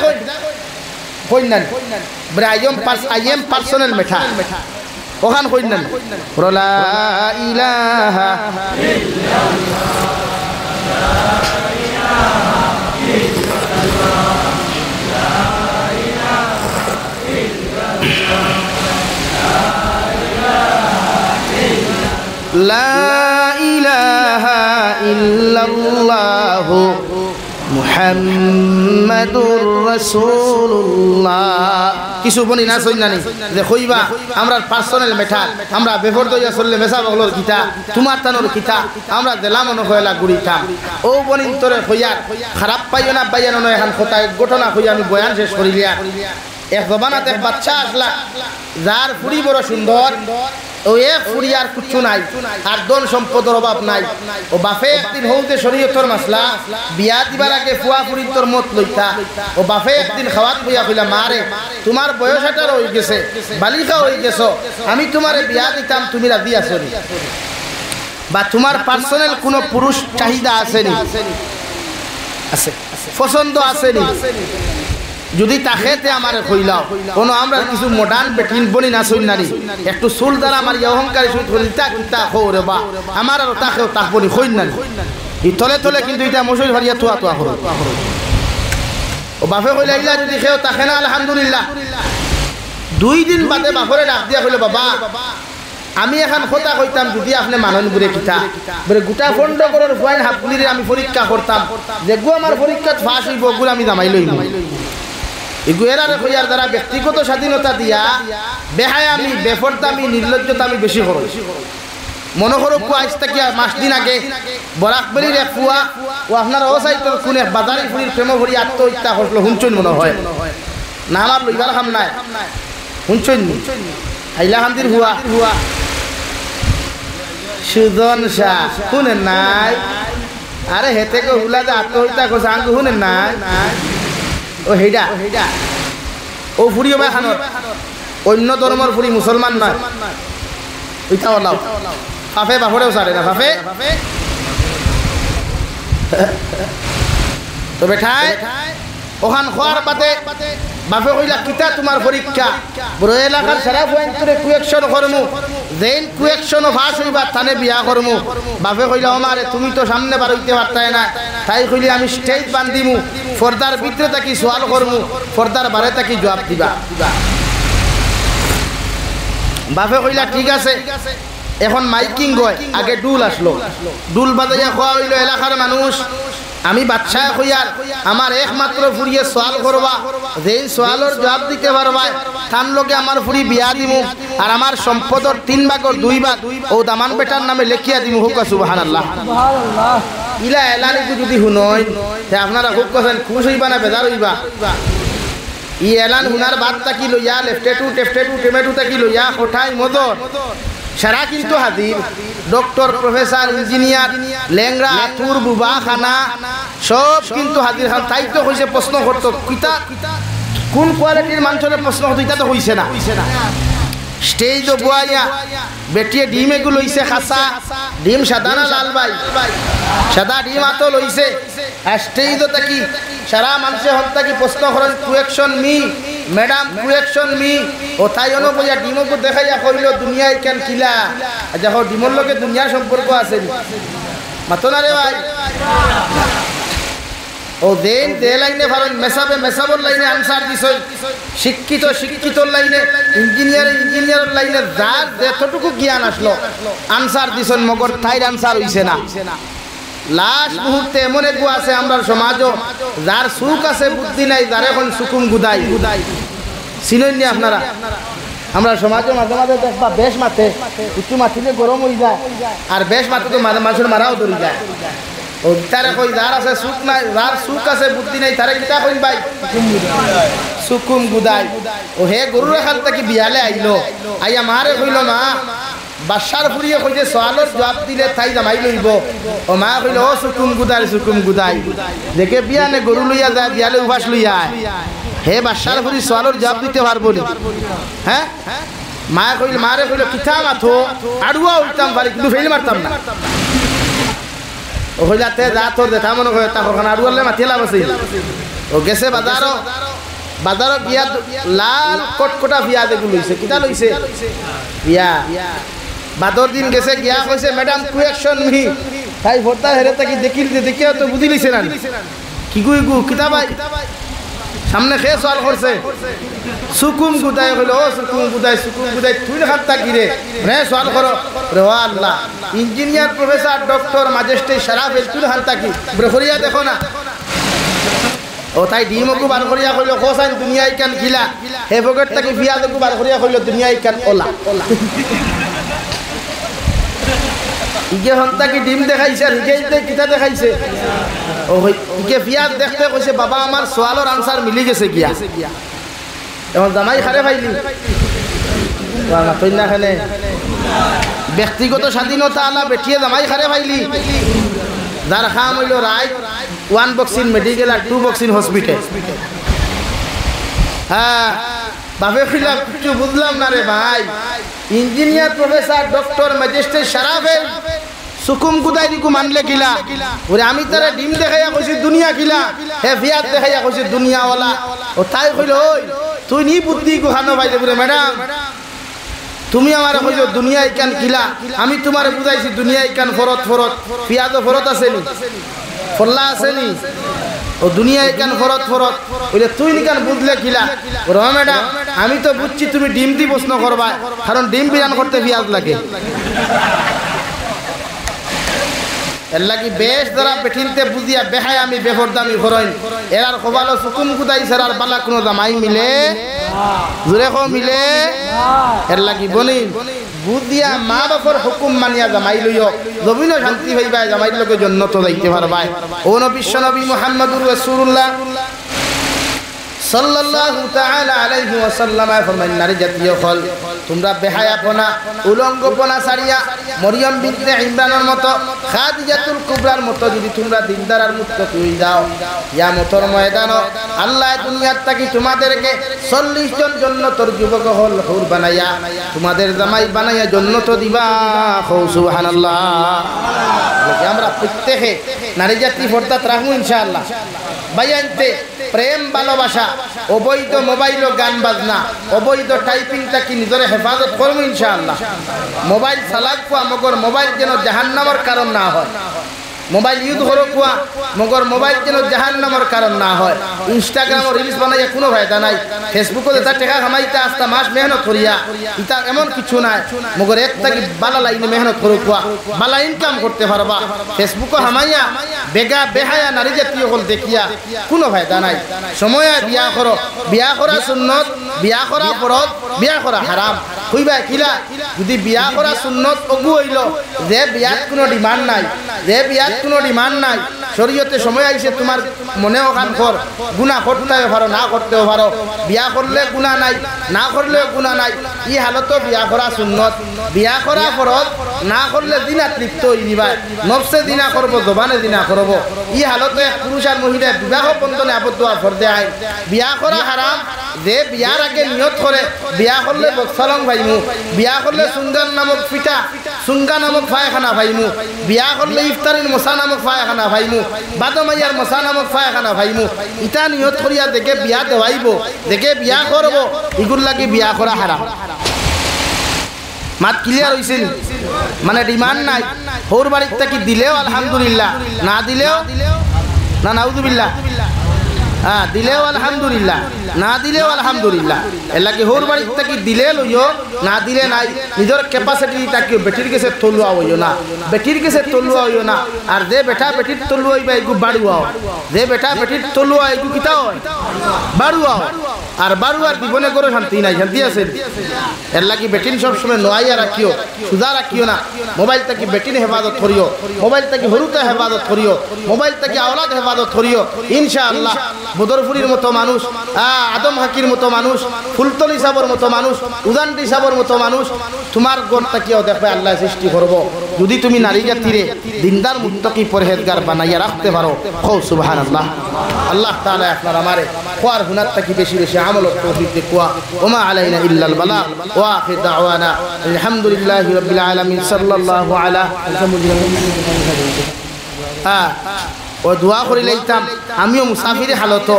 Speaker 1: কই না আই এম পার্সোনাল মেঠা ওখান কই না লা ইলাহা লা ইলাহা ইল্লাল্লাহু মুহাম্মাদুর রাসূলুল্লাহ কিছু বনি না সইনানি যে কইবা আমরা পার্সোনাল ম্যাটার আমরা বেফর দইয়া চললে মেসা বগলর কিতা তোমার তানোর কিতা আমরা দিলাম মনে হইলা গুড়িতাম ও বনিন তোরে কইয়া খারাপ পাইও না বাইয়ানো নয় এখন কথা ঘটনা কইয়া আমি বয়ান শেষ করিলিয়া এক জবানাতে এক বাচ্চা আসলা যার ফুড়ি বড় সুন্দর ও এক ফুড়ি আর কিচ্ছু নাই আর দন সম্পদের অভাব নাই ও বাপে একদিন হৌতে শরীয়তর মাসলা বিয়া দিবার আগে ফুয়া ফুড়ির তোর মত লইতা ও বাপে একদিন খাওয়াত বইয়া কইলা মারে তোমার বয়স 18 হয়ে গেছে বালিকা হয়ে গেছো আমি তোমারে বিয়া দিতাম তুমি রাজি আছো নি বা তোমার পার্সোনাল কোনো পুরুষ চাহিদা আসেনি আছে পছন্দ আসেনি যদি তাকেতে আমারে কইলাও কোনো আমরা কিছু মডার্ন বেটিন বনি না সইনানি একটু চুল দ্বারা আমার অহংকারী সুদ করিতা কিতা হরে বা আমার আর তাকেও তাক বনি কইনানি ই তলে তলে কিন্তু এটা মশাই ভারিয়া তোয়া তোয়া হলো ও বাপে কইলা ইলা যদি খেও তাকে না আলহামদুলিল্লাহ 2 দিন বাদে বাপরে ডাক দিয়া কইলো বাবা আমি এখন কথা কইতাম যদি আপনি মানন বুড়ে কিতা বলে গোটা ফন্ড করার ফাইন হাফুলিরে আমি পরীক্ষা করতাম যে গো আমার পরীক্ষা ফাঁস হইব গুলো আমি জামাই লইব এগুয়েরারে কইয়ার দ্বারা ব্যক্তিগত স্বাধীনতা দিয়া বেহায়ামি বেফরদামি নির্লজ্জতামি বেশি খরচ মনে করো কুয়া ইস্তাকিয়া মাস দিন আগে বরাকবেলির এক কুয়া ও আপনার অসাইতর কোন এক বাজারি ফুরির প্রেম ভরি আত্মহত্যা করলো হুঞ্চন মনে হয় না আমার লইবার খাম নাই হুঞ্চন হাইলা হান্দির হুয়া সুজন শাহ শুনেন নাই আরে হেতে কে হুলা যে আত্মহত্যা করছে আঙ্গু শুনেন নাই ও হেডা ও ফুরিও ভাই খানোর অন্য ধর্মের ফুরি মুসলমান নয় ওইটা ওলাও বাপে বাপরেও সারে না বাপে তো বেঠাই ওখান খোয়ার বাদে বাপে কইলা কিতা তোমার পরীক্ষা বড় এলাকার সারা পয়েন্টরে কুয়েকশন করমু যেন কুয়েকশন ফাঁস হইবা তানে বিয়া করমু বাপে কইলা আমারে তুমি তো সামনে বার হইতে পারতাই না তাই কইলি আমি স্টেজ বান্ধিমু ফর্দার ভিতরে তাকি সওয়াল করমু ফর্দার বারে তাকি জবাব দিবা বাপে কইলা ঠিক আছে এখন মাইকিং গয় আগে ডুল আসলো ডুল বাজাইয়া খোয়া হইল এলাকার মানুষ আমি বাচ্চা কইয়ার আমার একমাত্র ফুরিয়ে সওয়াল করবা যেই সওয়ালের জবাব দিতে পারবা তার লগে আমার ফুরি বিয়া দিমু আর আমার সম্পদের 3 ভাগের 2 ভাগ ও দামান বেটার নামে লিখিয়া দিমু হুক সুবহানাল্লাহ সুবহানাল্লাহ ইলা এলানি যদি শুনই তে আপনারা খুব কছেন খুশি হইবা না বেজার হইবা ই এলান হুনার বাদ তাকি লইয়া লেফটেটু টেমেটু তাকি লইয়া কোঠায় মদর সারা কিন্তু হাজির ডক্টর প্রফেসর ইঞ্জিনিয়ার লেংরা আতুর বুবা খানা সব কিন্তু হাজির খান তাই তো হইছে প্রশ্ন করতো কিতা কোন কোয়ালিটির মানুষের প্রশ্ন হতো এটা তো হইছে না স্টেজ বুয়াইয়া বেটিয়ে ডিম এগুলো লইছে খাসা ডিম সাদা না লাল ভাই সাদা ডিম আতো লইছে আর স্টেজ তো কি সারা মানুষের হত্যা কি প্রশ্ন করেন question me madam question me ও তাই অন বইয়া ডিমকে দেখাইয়া কইল দুনিয়ায় কেন কিলা দেখো ডিমর লগে দুনিয়া সম্পর্ক আছে মাতো না রে ভাই ও দেন দে লাইনে ভালো মেসাবর লাইনে আনসার দিছই শিক্ষিতর লাইনে ইঞ্জিনিয়ারের লাইনে যার যতটুকু জ্ঞান আসলো আনসার দিছন মগর তাইর আনসার হইছে না লাস্ট মুহূর্তে এমন একগু আছে আমরা সমাজও যার সুখ আছে বুদ্ধি নাই যার এখন সুকুম গুদাই চিনেন নি আপনারা আমরা সমাজে মাঝে মাঝে দেখবা বেশ মাথে একটু মাথিলে গরম হয়ে যায় আর বেশ মাথে তো মানুষের মারাও ধরে যায় ও তারে কই যার আছে সুখ নাই যার সুখ আছে বুদ্ধি নাই তারে কিতা কইন ভাই সুকুম গুদাই ও হে গরুর খাল থেকে বিয়ালে আইলো আইয়া মারে কইলো মা বাসার ফুরিয়ে কইছে সওয়ালের জবাব দিলে তাই জামাই লইব ও মা কইলো ও সুকুম গুদাই দেখে বিয়ানে গরু লইয়া যায় বিয়ালে উবাস লইয়া হে বাসার ফুরি সওয়ালের জবাব দিতে পারবো না হ্যাঁ মা কইল মারে কইলো কিতা মাথো আড়ুয়া উঠতাম পারি কিন্তু ফেল মারতাম না ও হইলাতে যা তোর দেখা মনে করে তা ওখানে আড়ুয়ালে মাথিলা বসে ও গেছে বাজারও বিয়া লাল কটকটা বিয়া দেখু লইছে কিতা লইছে বিয়া বাদর দিন গেছে গিয়া কইছে ম্যাডাম কুয়েকশন মি তাই ভর্তা হেরে তাকি দেখিয়া তো বুঝি লইছে না কি গু কিতা ভাই সামনে খেয়ে সওয়াল করছে সুকুম গুদাই হইল ও সুকুম গুদাই তুই হাত তাকিরে রে সওয়াল করো রে ও আল্লাহ ইঞ্জিনিয়ার প্রফেসর ডক্টর ম্যাজিস্ট্রেট শরাফ তুই হাত তাকি ব্রহরিয়া দেখো না ও তাই ডিমকু বার করিয়া কইল কোসাইন দুনিয়া ইকান খিলা হে পকেট থেকে পিয়াজকু বার করিয়া কইল দুনিয়া ইকান ওলা ইকে হন্তা কি ডিম দেখাইছে আর ইকে কিতা দেখাইছে ও ইকে পিয়াজ দেখতে কইছে বাবা আমার সওয়ালের আনসার মিলি গেছে গিয়া এখন জামাই খারে ফাইলি না তুই না খানে ব্যক্তিগত স্বাধীনতা আলা বেটিয়ে জামাই খারে ফাইলি যার খাম হইল রায় 1 বক্স ইন মেডিকেল আর 2 বক্স ইন হসপিটাল হ্যাঁ বাপে খিলা কিছু বুঝলাম না রে ভাই ইঞ্জিনিয়ার প্রফেসর ডক্টর ম্যাজিস্ট্রেট সারাফে সুকুম কুদাই দিকু মানলে কিলা ওরে আমি তারে ডিম দেখাইয়া কইছি দুনিয়া কিলা হে ফিয়াত দেখাইয়া কইছি দুনিয়াওয়ালা ও তাই কইল ওই তুই নি বুদ্ধি কো খানো পাইলে বলে ম্যাডাম তুমি আমারে কইছো দুনিয়া ইকান কিলা আমি তোমারে বুঝাইছি দুনিয়া ইকান ফরত ফরত ফিয়াদ ফরত আছে নি ফল্লা আছে নি ও দুনিয়া ইকান ফরত ফরত বলে তুই নিকান বুঝলে কিলা র ম্যাডাম আমি তো বুঝছি তুমি ডিম দি প্রশ্ন করবা কারণ ডিম বিরান করতে ফিয়াদ লাগে এল্লা কি বেশ দ্বারা বেঠিনতে বুঝিয়া বেহায় আমি বেফরদামি করইন এরার কবালো সুকুম কুদাই সারার বালা কোনো জামাই মিলে জুরে কো মিলে এল্লা কি বনি বুঝিয়া মা বাপর হুকুম মানিয়া জামাই লইও জমিন শান্তি হইবা জামাইর লগে জান্নাত যাইতে পারবা ও বিশ্ব নবী মুহাম্মদুর রাসূলুল্লাহ সাল্লাল্লাহু তাআলা আলাইহি ওয়াসাল্লাম ফরমান নারী জাতীয় ফল তোমরা বেহায়াপনা উলঙ্গপনা ছাড়িয়া মরিয়ম বিনতে ইমরানের মতো খাদিজাতুল কুবরার মতো যদি তোমরা দিনদার আর মুক্ত হয়ে যাও কিয়ামতের ময়দানে আল্লাহ দুনিয়ার থেকে তোমাদেরকে 40 জন জান্নাতের যুবক হল হুর বানায়া তোমাদের জামাই বানায়া জান্নাত দিবা সুবহানাল্লাহ আমরা প্রত্যেকে নারী জাতি পর্দা রাখবো ইনশাআল্লাহ বাইয়ানতে প্রেম ভালোবাসা অবৈধ মোবাইল ও গান বাজনা অবৈধ টাইপিংটা কি নিজরে হেফাজত করবো ইনশাআল্লাহ মোবাইল চালাক কোয়া মগর মোবাইল যেন জাহান্নামের কারণ না হয় মোবাইল ইউজ করো কোয়া মগর মোবাইল যেন জাহান্নামের কারণ না হয় ইনস্টাগ্রাম রিলস বানাইয়া কোনো ফায়দা নাই ফেসবুকে যেটা টাকা কামাইতে আস্তা মাস মেহনত করিয়া ইটা এমন কিছু নাই মগর এক থাকি বালা লাইনে মেহনত করো কোয়া বালা ইনকাম করতে পারবা ফেসবুকে হামাইয়া বেগা বেহায়া নারী জাতীয় হল দেখিয়া কোনো ফায়দা নাই সময় বিয়া করো বিয়া করা সুন্নত বিয়া করা ফরজ বিয়া করা হারাম কইবা কিলা যদি বিয়া করা সুন্নত অগু হইল যে বিয়াত কোনো ডিমান্ড নাই যে বিয়াত কোনো ডিমান্ড নাই শরীয়তে সময় আইছে তোমার মনেও কান কর গুনাহ করতেও পারো না করতেও পারো বিয়া করলে গুনাহ নাই না করলেও গুনাহ নাই এই হালত বিয়া করা সুন্নত বিয়া করা ফরজ না করলে দিনা তৃপ্ত হইবা নফসে দিনা করব জবানে দিনা করব এই হালতে পুরুষ আর মহিলা বিবাহ বন্ধনে আবদ্ধ হওয়ার ফরজে আইন বিয়া করা হারাম যে বিয়ার আগে নিয়ত করে বিয়া করলে বক্সালং ভাইমু বিয়া করলে সুন্দর নামক পিঠা সুঙ্গা নামক ফায়খানা ভাইমু বিয়া করলে ইফতারির মশা নামক ফায়খানা ভাইমু বাদমাইয়ার মশা নামক ফায়খানা ভাইমু ইটা নিয়ত করিয়া দেখে বিয়া দেওয়াইব দেখে বিয়া করব এগুলো লাগে বিয়া করা হারাম মাত ক্লিয়ার হইছে মানে ডিমান্ড নাই হোর বাড়ির থেকে দিলেও আলহামদুলিল্লাহ না দিলেও না নাউযুবিল্লাহ হ্যাঁ দিলেও আলহামদুলিল্লাহ না দিলেও আলহামদুলিল্লাহ এলাকি হোর বাড়ির থেকে দিলে লইও না দিলে নাই নিজের ক্যাপাসিটি তাকে বেটির কাছে তলুয়া হইও না বেটির কাছে তলুয়া হইও না আর যে বেটা বেটির তলুয়া হইবা এগু বাড়ুয়াও যে বেটা বেটির তলুয়া এগু কিতা হয় বাড়ুয়াও আর বাড়ুয়ার জীবনে করে শান্তি নাই শান্তি আছে এর লাগি বেটিন সবসময় নোয়াইয়া রাখিও সুদা রাখিও না মোবাইল থেকে বেটিন হেফাজত করিও মোবাইল থেকে হরুতে হেফাজত করিও মোবাইল থেকে আওলাদ হেফাজত করিও ইনশাআল্লাহ বদরপুরির মতো মানুষ আদম হাকির মতো মানুষ ফুলতলি সাবর মতো মানুষ উদান্তি সাবর মতো মানুষ তোমার গড়টা কিও দেখবে আল্লাহ সৃষ্টি করব যদি তুমি নারী জাতিরে দিনদার মুত্তাকি পরহেজগার বানাইয়া রাখতে পারো কও সুবহানাল্লাহ আল্লাহ তাআলা আপনার আমারে কোয়ার হুনাত থেকে বেশি বেশি আমল তৌফিক দেওয়া ওমা আলাইনা ইল্লাল বালা ওয়া আখির দাওয়ানা আলহামদুলিল্লাহি রাব্বিল আলামিন সাল্লাল্লাহু আলা ও দোয়া করে লইতাম আমিও মুসাফির হালত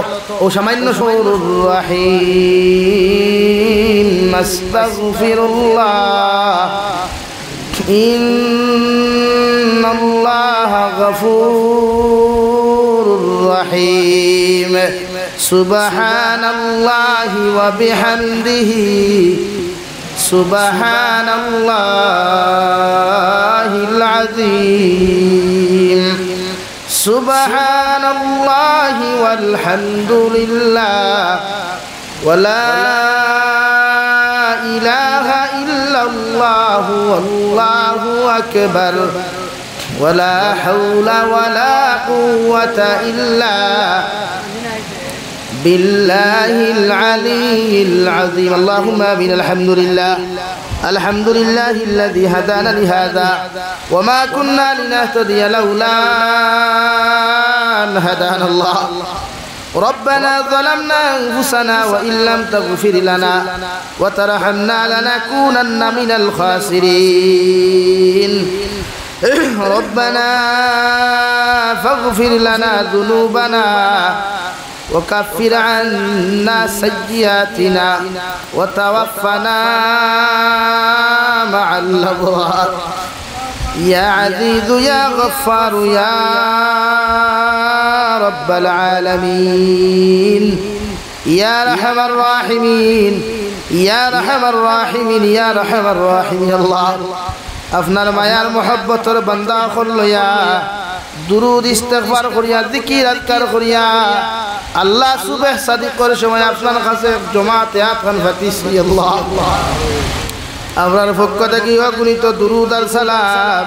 Speaker 1: ও সামান্য সৌরুর রহিম আস্তাগফিরুল্লাহ ইন্নাল্লাহা গফুরুর রহিম সুবহানাল্লাহি ওয়া বিহামদিহি সুবহানাল্লাহিল আযীম সুবহানাল্লাহি ওয়ালহামদুলিল্লাহ ওয়ালা ইলাহা ইল্লাল্লাহু ওয়াল্লাহু আকবার ওয়ালা হাওলা ওয়ালা কুওয়াতা ইল্লা বিল্লাহিল আলিয়্যিল আযীম আল্লাহুম্মা আমিন আলহামদুলিল্লাহিল্লাযী হাদানা লিহাযা ওয়া মা কুন্না লিনাহতাদিয়া লাউলা আন হাদানাল্লাহ ربنا ظلمنا أنفسنا وإن لم تغفر لنا وترحمنا لنكونن من الخاسرين ربنا فاغفر لنا ذنوبنا وكفر عنا سيئاتنا وتوفنا مع الأبرار يا عزيز يا غفار يا رب العالمين يا أرحم الراحمين يا أرحم الراحمين يا أرحم الراحمين الله আপনার মায়ার মহব্বতের বান্দা হইয়া দুরুদ ইস্তিগফার করিয়া জিকির আজকার করিয়া আল্লাহ সুবহ সাদিকের সময় আপনার কাছে জমাতে আতখান ফাতিছি আল্লাহ আমরার পক্ষ থেকে অগণিত দুরুদ আর সালাম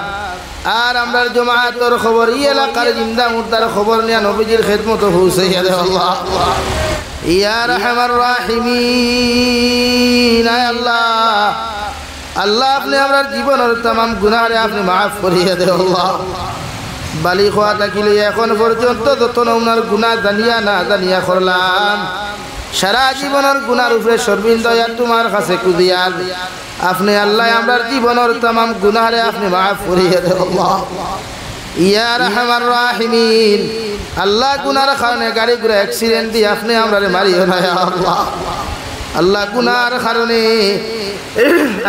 Speaker 1: আর আমরার জমাতের খবর এই এলাকার জিন্দা মুর্দার খবর নিয়ে নবীজির খিদমতে পৌঁছাইয়া দেও আল্লাহ ইয়া আরহামার রাহিমিন আল্লাহ আল্লাহ আপনি আমরার জীবনের तमाम গুনাহরে আপনি maaf করিয়া দেও আল্লাহ বালিগ হওয়া থাকিলে এখন পর্যন্ত যত ওনার গুনাহ জানিয়া না জানিয়া করলাম সারা জীবনের গুনার উপরে সর্বিন দয়া তোমার কাছে কুদিয়ার আপনি আল্লাহ আমরার জীবনের तमाम গুনাহরে আপনি maaf করিয়া দেও আল্লাহ ইয়া আরহামার রাহিমিন আল্লাহ গুনার কারণে গাড়ি ঘোড়া অ্যাক্সিডেন্ট দিয়ে আপনি আমরারে মারিও না আল্লাহ আল্লাহ গুনার কারণে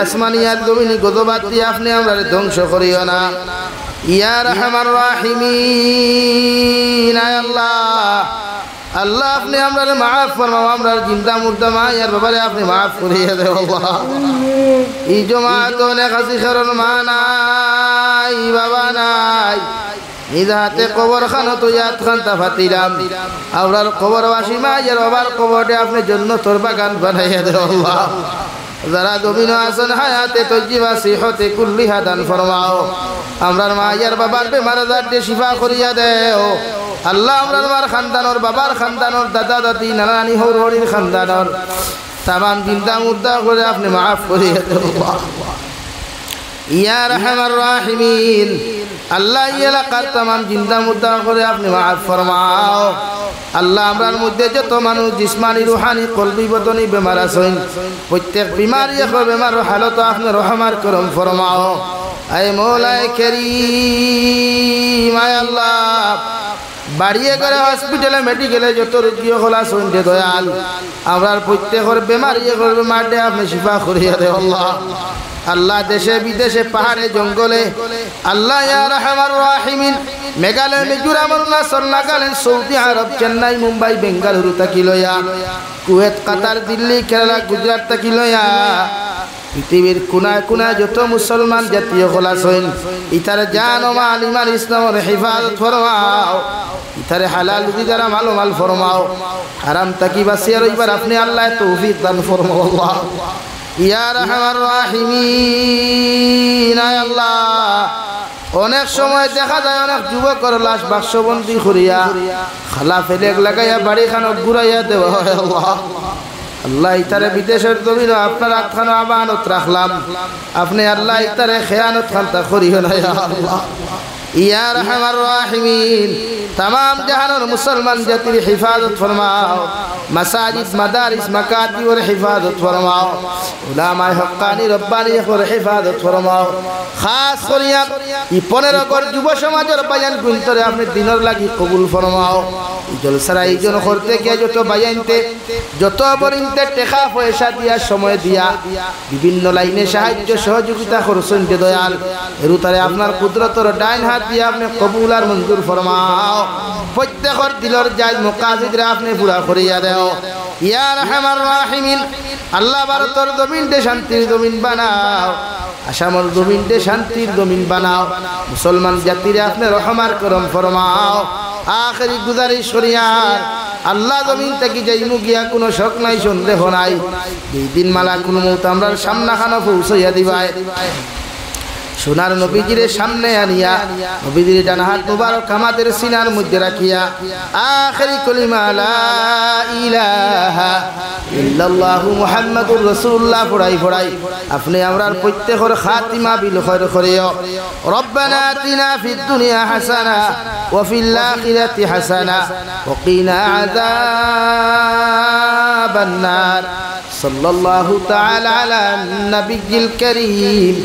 Speaker 1: আসমানিয়াত জমিনি গজবাত দিয়ে আপনি আমরারে ধ্বংস করিও না ইয়া আরহামার রাহিমিন আল্লাহ আল্লাহ আপনি আমরারে maaf ফরমাও আমরার জিন্দা মুর্দা মায়ের বাবারে আপনি maaf করিয়ে দেও আল্লাহ এই জমাত অনেক আসি কারণ মা নাই বাবা নাই ইদাতে কবর খানো তো ইয়াত খানতা ফাতিলাম আমরার কবরবাসী মায়ের বাবার কবরে আপনি জান্নাতের বাগান বানাইয়া দেও আল্লাহ যারা জমিনে আছেন হায়াতে তজ্জিবা সিহতে কুল্লিহা দান ফরমাও আমরার মায়ের বাবার বেমার আজারকে শিফা করিয়া দেও আল্লাহ আমরার মার খানদানর বাবার খানদানর দাদা দাদি নানা নানি হৌর হরির খানদানর तमाम জিন্দা মুর্দা করে আপনি maaf করিয়া দেও ইয়া আরহামার রাহিমিন আল্লাহ এই এলাকার तमाम জিন্দা মুর্দা করে আপনি maaf ফরমাও আল্লাহ আমরার মধ্যে যত মানুষ জিসমানি রুহানি কলবি বদনি বেমার আছেন প্রত্যেক বিমারি এখন বেমার হালত আপনি রহমার করম ফরমাও আয় মওলায়ে কারীম আয় আল্লাহ বাড়িয়ে করে হসপিটালে মেডিকেলে যত রোগী হল আছেন দয়াল আমরার প্রত্যেকের বেমারি এখন বেমারে আপনি শিফা করিয়া দেও আল্লাহ আল্লাহ দেশে বিদেশে পাহাড়ে জঙ্গলে আল্লাহ ইয়া আরহামার রাহিমিন মেঘালয় মিজোরাম অরুণাচল নাগাল্যান্ড সৌদি আরব চেন্নাই মুম্বাই বেঙ্গালুরু থাকি লইয়া কুয়েত কাতার দিল্লি কেরালা গুজরাট থাকি লইয়া পৃথিবীর কোনায় কোনায় যত মুসলমান জাতীয় হল আছেন ইতার জান ও মাল ইমান ইসলামের হেফাজত ফরমাও ইতারে হালাল রুজিদারা মালো মাল ফরমাও হারাম থাকি বাঁচিয়া রইবার আপনি আল্লাহ তৌফিক দান ফরমাও আল্লাহ ইয়া আরহামার রাহিমিন আল্লাহ অনেক সময় দেখা যায় অনেক যুবকের লাশ বাক্সবন্দি করিয়া খালা ফেলে লাগাইয়া বাড়ি খানো ঘুরাইয়া দেওয়া হয় আল্লাহ আল্লাহ ইতারে বিদেশের জমিন আপনার আটখানো আমানত রাখলাম আপনি আল্লাহ ইতারে খেয়ানত খান্তা করিও না আল্লাহ ইয়া আরহামার রাহিমিন तमाम जहानों मुसलमान जातिर हिफाजत फरमाओ मसाजिद मदारिस मकाती और हिफाजत फरमाओ उलामाए हक्कानी रब्बानी और हिफाजत फरमाओ खास करिया ई 15 कर युव समाजर बयान गुंतरे अपने दिनर লাগি কবুল ফরমাও জলসারা এইজন করতে গিয়ে যত বায়ানতে যত বরিনতে টাকা পয়সা দিয়া সময় দিয়া বিভিন্ন লাইনে সাহায্য সহযোগিতা করছেন যে দয়াল এরুতারে আপনার কুদরতের ডাইন হাত দিয়ে আপনি কবুল আর মঞ্জুর ফরমাও প্রত্যেকের দিলর জায়েজ মুকাসিদরা আপনি পুরা করিয়া দাও ইয়া আরহামার রাহিমিন আল্লাহ ভারতের জমিনকে শান্তির জমিন বানাও আসামের জমিনকে শান্তির জমিন বানাও মুসলমান জাতিরে আপনি রহমার করম ফরমাও আখেরি গুজারিশ শরিয়ার আল্লাহ জমিন থেকে যাইমু গিয়া কোনো শক নাই সন্দেহ নাই এই দিন মালাকুল মউত আমরার সামনাখানো পৌঁছাইয়া দিবাই সোনার নবীজির সামনে আনিয়া নবীজির ডান হাত মুবারক আমাদের সিনার মধ্যে রাখিয়া আখেরি কলিমা লা ইলাহা ইল্লাল্লাহু মুহাম্মাদুর রাসূলুল্লাহ পড়াই আপনি আমরার প্রত্যেকের খাতিমা বিল খৈর করিও রব্বানা আতিনা ফিদ দুনিয়া হাসানা ওয়া ফিল আখিরাতি হাসানা ওয়া কিনা আযাবান নার সাল্লাল্লাহু তাআলা আলা নবিয়্যিল কারীম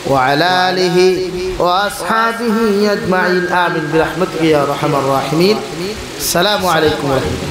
Speaker 1: وعلى آله وأصحابه أجمعين آمين برحمتك يا أرحم الراحمين السلام عليكم ورحمة الله